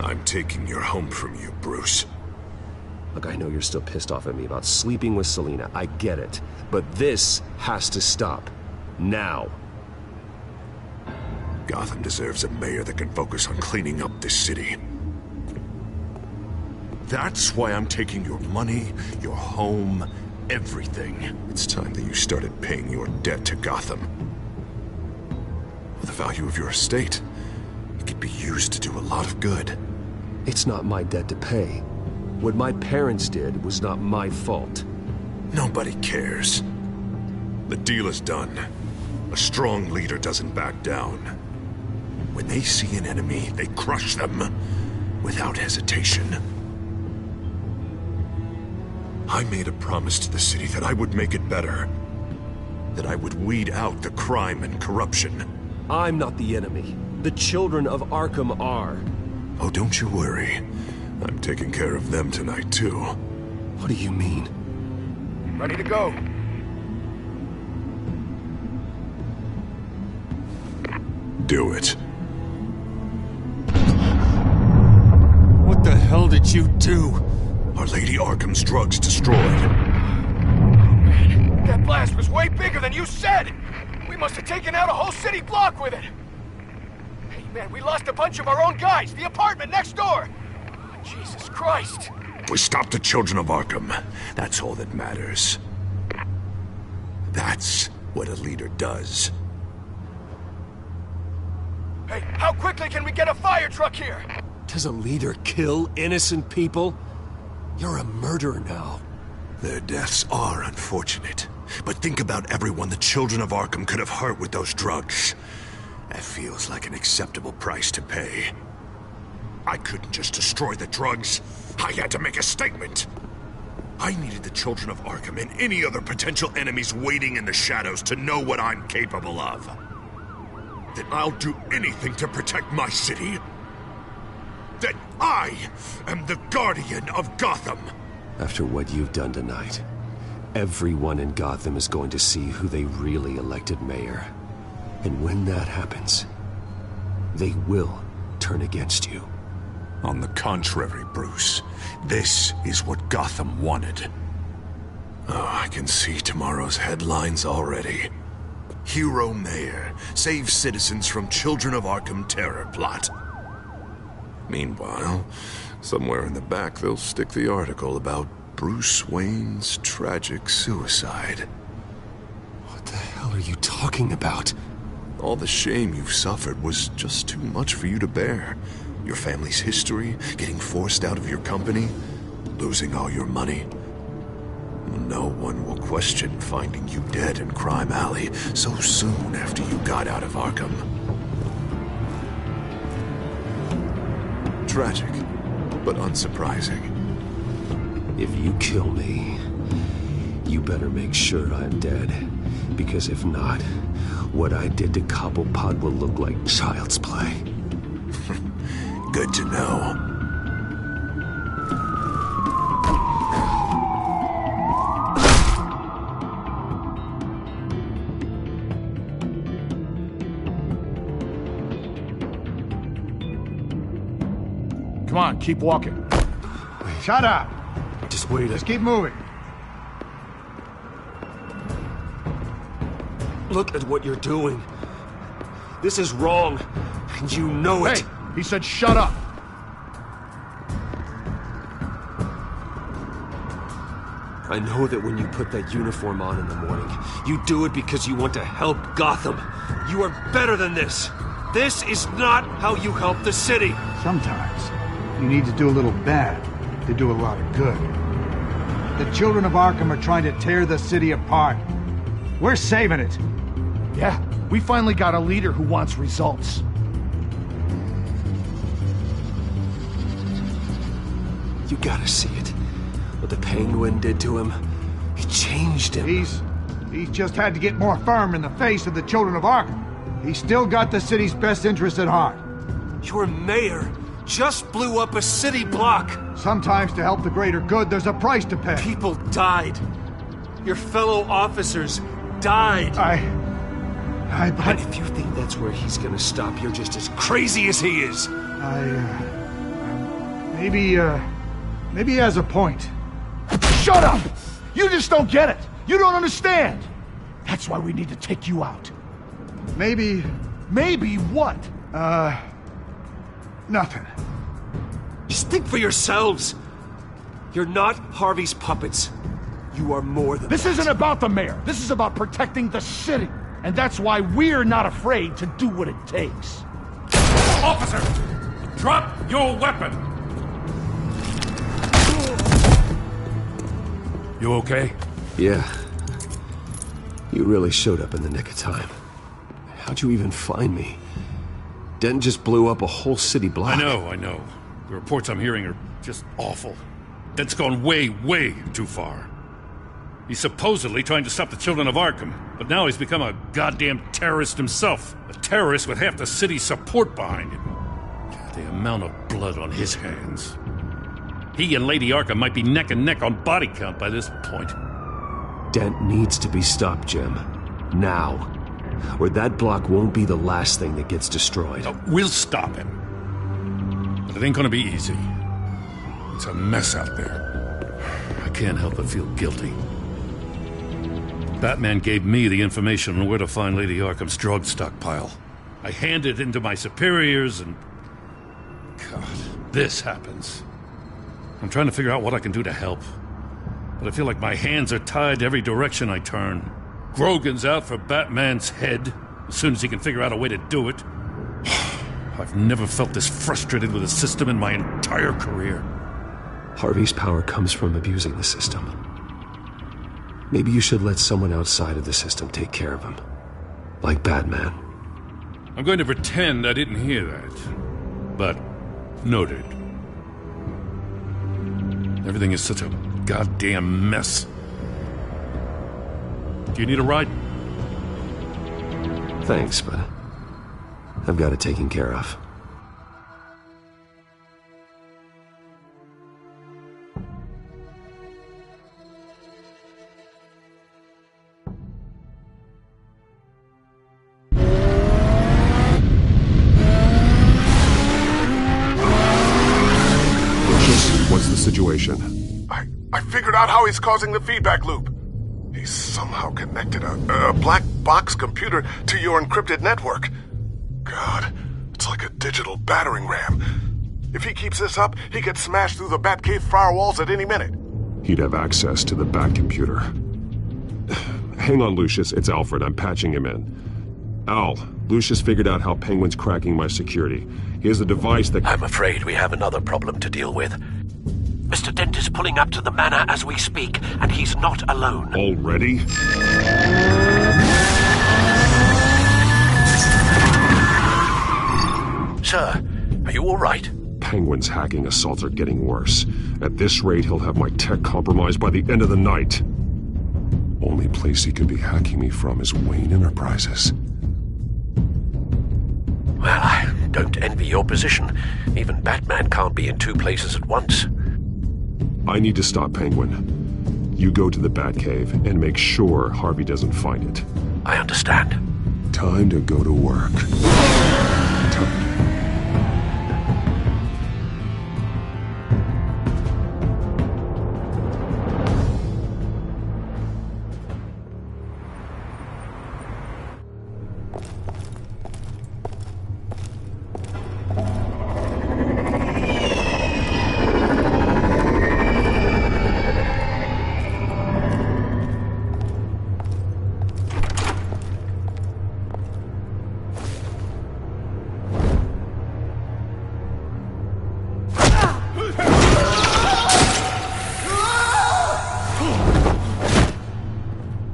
I'm taking your home from you, Bruce. Look, I know you're still pissed off at me about sleeping with Selina. I get it. But this has to stop. Now. Gotham deserves a mayor that can focus on cleaning up this city. That's why I'm taking your money, your home, everything. It's time that you started paying your debt to Gotham. For the value of your estate, you could could be used to do a lot of good. It's not my debt to pay. What my parents did was not my fault. Nobody cares. The deal is done. A strong leader doesn't back down. When they see an enemy, they crush them without hesitation. I made a promise to the city that I would make it better. That I would weed out the crime and corruption. I'm not the enemy. The children of Arkham are. Oh, don't you worry. I'm taking care of them tonight, too. What do you mean? Ready to go. Do it. What the hell did you do? Our Lady Arkham's drugs destroyed. That blast was way bigger than you said! We must have taken out a whole city block with it! Hey man, we lost a bunch of our own guys! The apartment next door! Jesus Christ! We stopped the children of Arkham. That's all that matters. That's what a leader does. Hey, how quickly can we get a fire truck here? Does a leader kill innocent people? You're a murderer now. Their deaths are unfortunate. But think about everyone the children of Arkham could have hurt with those drugs. That feels like an acceptable price to pay. I couldn't just destroy the drugs. I had to make a statement. I needed the children of Arkham and any other potential enemies waiting in the shadows to know what I'm capable of. That I'll do anything to protect my city. That I am the guardian of Gotham. After what you've done tonight, everyone in Gotham is going to see who they really elected mayor. And when that happens, they will turn against you. On the contrary, Bruce, this is what Gotham wanted. Oh, I can see tomorrow's headlines already. Hero Mayor saves citizens from Children of Arkham terror plot. Meanwhile, somewhere in the back they'll stick the article about Bruce Wayne's tragic suicide. What the hell are you talking about? All the shame you've suffered was just too much for you to bear. Your family's history, getting forced out of your company, losing all your money. No one will question finding you dead in Crime Alley so soon after you got out of Arkham. Tragic, but unsurprising. If you kill me, you better make sure I'm dead. Because if not, what I did to Cobblepot will look like child's play. Good to know. Come on, keep walking. Wait. Shut up! Just wait. Just keep moving. Look at what you're doing. This is wrong, and you know it. Hey, he said shut up. I know that when you put that uniform on in the morning, you do it because you want to help Gotham. You are better than this. This is not how you help the city. Sometimes you need to do a little bad to do a lot of good. The children of Arkham are trying to tear the city apart. We're saving it. Yeah, we finally got a leader who wants results. You gotta see it. What the Penguin did to him, it changed him. He's just had to get more firm in the face of the children of Arkham. He's still got the city's best interest at heart. Your mayor just blew up a city block. Sometimes to help the greater good, there's a price to pay. People died. Your fellow officers died. But if you think that's where he's gonna stop, you're just as crazy as he is. Maybe he has a point. Shut up! You just don't get it. You don't understand. That's why we need to take you out. Maybe what? Nothing. Just think for yourselves. You're not Harvey's puppets. You are more than This that. isn't about the mayor. This is about protecting the city. And that's why we're not afraid to do what it takes. Officer! Drop your weapon! You okay? Yeah. You really showed up in the nick of time. How'd you even find me? Denton just blew up a whole city block. I know. The reports I'm hearing are just awful. Denton's gone way, way too far. He's supposedly trying to stop the children of Arkham, but now he's become a goddamn terrorist himself. A terrorist with half the city's support behind him. The amount of blood on his hands. He and Lady Arkham might be neck and neck on body count by this point. Dent needs to be stopped, Jim. Now. Or that block won't be the last thing that gets destroyed. We'll stop him. But it ain't gonna be easy. It's a mess out there. I can't help but feel guilty. Batman gave me the information on where to find Lady Arkham's drug stockpile. I handed it into my superiors and... God, this happens. I'm trying to figure out what I can do to help. But I feel like my hands are tied every direction I turn. Grogan's out for Batman's head as soon as he can figure out a way to do it. I've never felt this frustrated with a system in my entire career. Harvey's power comes from abusing the system. Maybe you should let someone outside of the system take care of him. Like Batman. I'm going to pretend I didn't hear that. But, noted. Everything is such a goddamn mess. Do you need a ride? Thanks, but I've got it taken care of. What's the situation? I figured out how he's causing the feedback loop. He's somehow connected a black box computer to your encrypted network. God, it's like a digital battering ram. If he keeps this up, he could smash through the Batcave firewalls at any minute. He'd have access to the Bat computer. Hang on, Lucius. It's Alfred. I'm patching him in. Al, Lucius figured out how Penguin's cracking my security. He has a device that... I'm afraid we have another problem to deal with. Mr. Dent is pulling up to the manor as we speak, and he's not alone. Already? Sir, are you all right? Penguin's hacking assaults are getting worse. At this rate, he'll have my tech compromised by the end of the night. Only place he could be hacking me from is Wayne Enterprises. Well, I don't envy your position. Even Batman can't be in two places at once. I need to stop Penguin. You go to the Batcave and make sure Harvey doesn't find it. I understand. Time to go to work.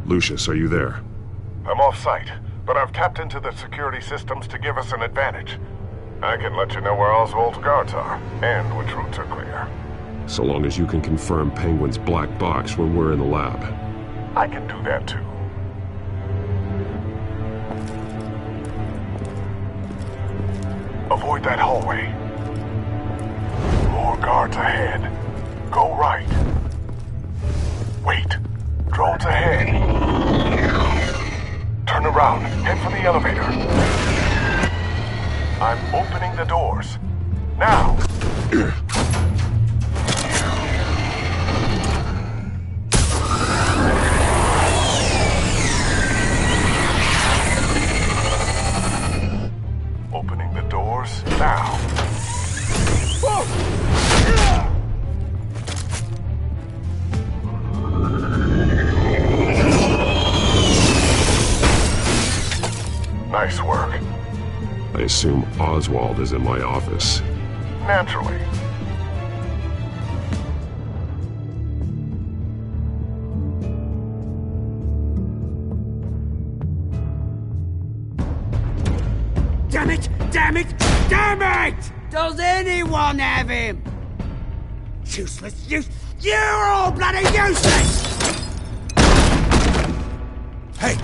Lucius, are you there? I'm off-site, but I've tapped into the security systems to give us an advantage. I can let you know where Oswald's guards are, and which routes are clear. So long as you can confirm Penguin's black box when we're in the lab. I can do that too. Avoid that hallway. More guards ahead. Go right. Wait. Drones ahead. Turn around. Head for the elevator. I'm opening the doors. Now! Opening the doors now. Nice work. I assume Oswald is in my office. Naturally. Damn it! Damn it! Damn it! Does anyone have him? Useless, you're all bloody useless! Hey,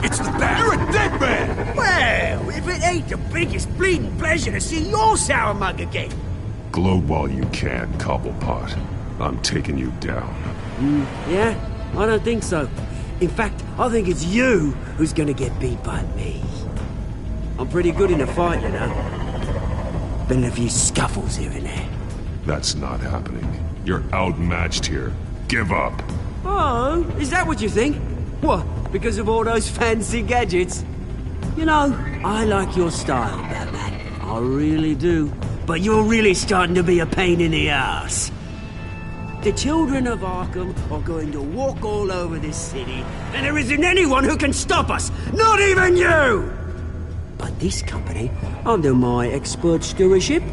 it's the bat! You're a dead man! Well, if it ain't the biggest bleeding pleasure to see your sour mug again. Gloat while you can, Cobblepot. I'm taking you down. Yeah? I don't think so. In fact, I think it's you who's gonna get beat by me. I'm pretty good in a fight, you know. Been in a few scuffles here and there. That's not happening. You're outmatched here. Give up. Oh, is that what you think? What, because of all those fancy gadgets? You know, I like your style, Batman. I really do. But you're really starting to be a pain in the ass. The children of Arkham are going to walk all over this city, and there isn't anyone who can stop us! Not even you! But this company, under my expert stewardship,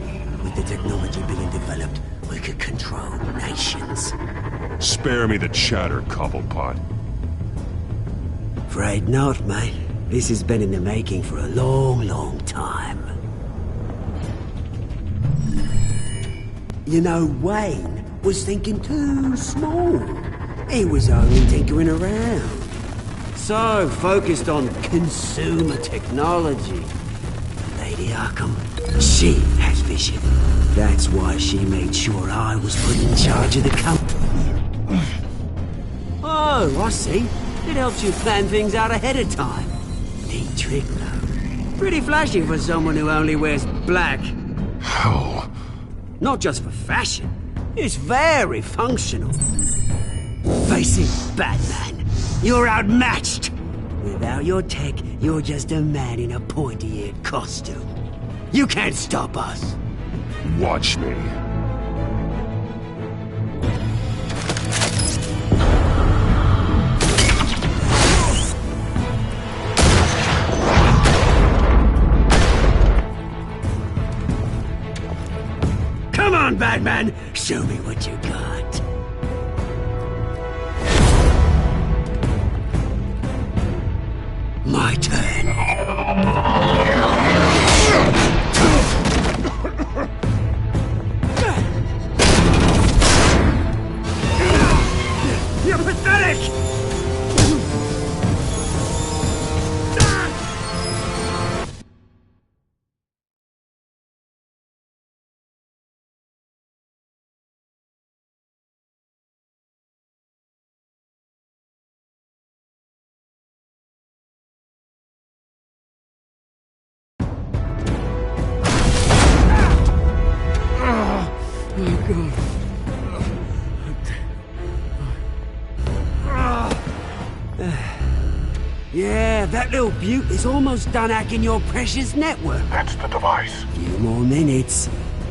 with the technology being developed, we could control nations. Spare me the chatter, Cobblepot. Afraid not, mate. This has been in the making for a long, long time. You know, Wayne was thinking too small. He was only tinkering around. So focused on consumer technology. Lady Arkham, she has vision. That's why she made sure I was put in charge of the company. Oh, I see. It helps you plan things out ahead of time. Neat trick, though. Pretty flashy for someone who only wears black. Hell. Not just for fashion. It's very functional. Face it, Batman. You're outmatched. Without your tech, you're just a man in a pointy-eared costume. You can't stop us. Watch me. Come on, Batman! Show me what you got. My turn. You're pathetic! Yeah, that little beaut is almost done hacking your precious network. That's the device. Few more minutes.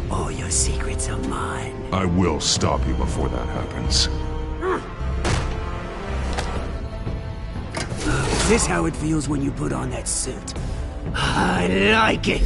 All your secrets are mine. I will stop you before that happens. Is this how it feels when you put on that suit? I like it!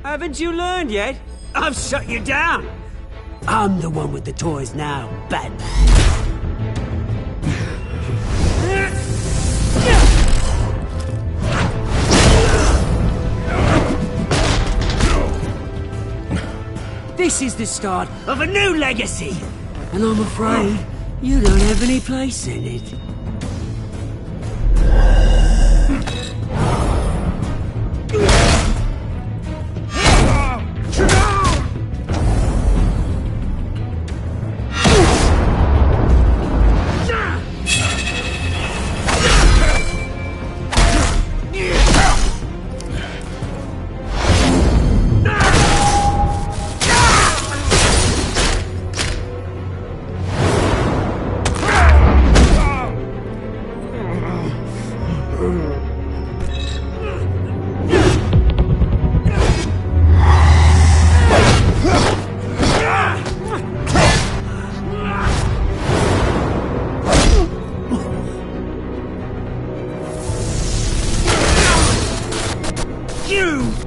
Haven't you learned yet? I've shut you down. I'm the one with the toys now, Batman. This is the start of a new legacy, and I'm afraid you don't have any place in it. You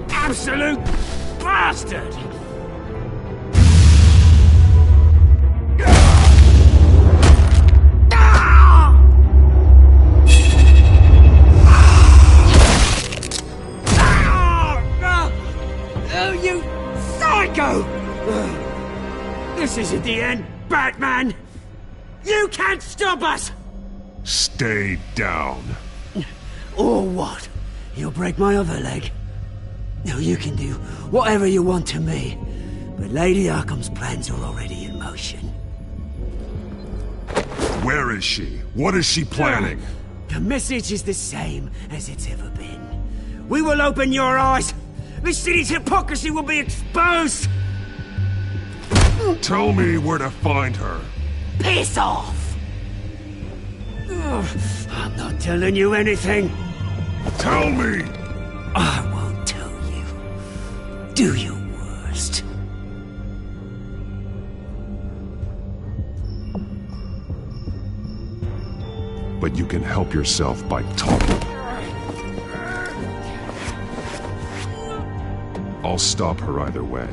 absolute bastard! Oh, you psycho! This isn't the end, Batman! You can't stop us! Stay down. Or what? You'll break my other leg. No, you can do whatever you want to me, but Lady Arkham's plans are already in motion. Where is she? What is she planning? The message is the same as it's ever been. We will open your eyes. The city's hypocrisy will be exposed. Tell me where to find her. Piss off! Ugh, I'm not telling you anything. Tell me! I won't tell you. Do your worst. But you can help yourself by talking. I'll stop her either way.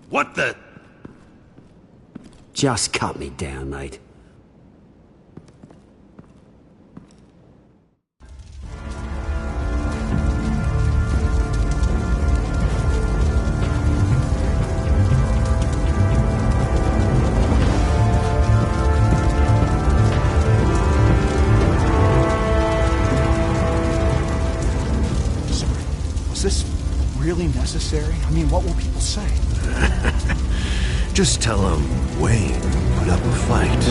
What the? Just cut me down, mate. Was this really necessary? I mean, what will people say? Just tell him Wayne put up a fight.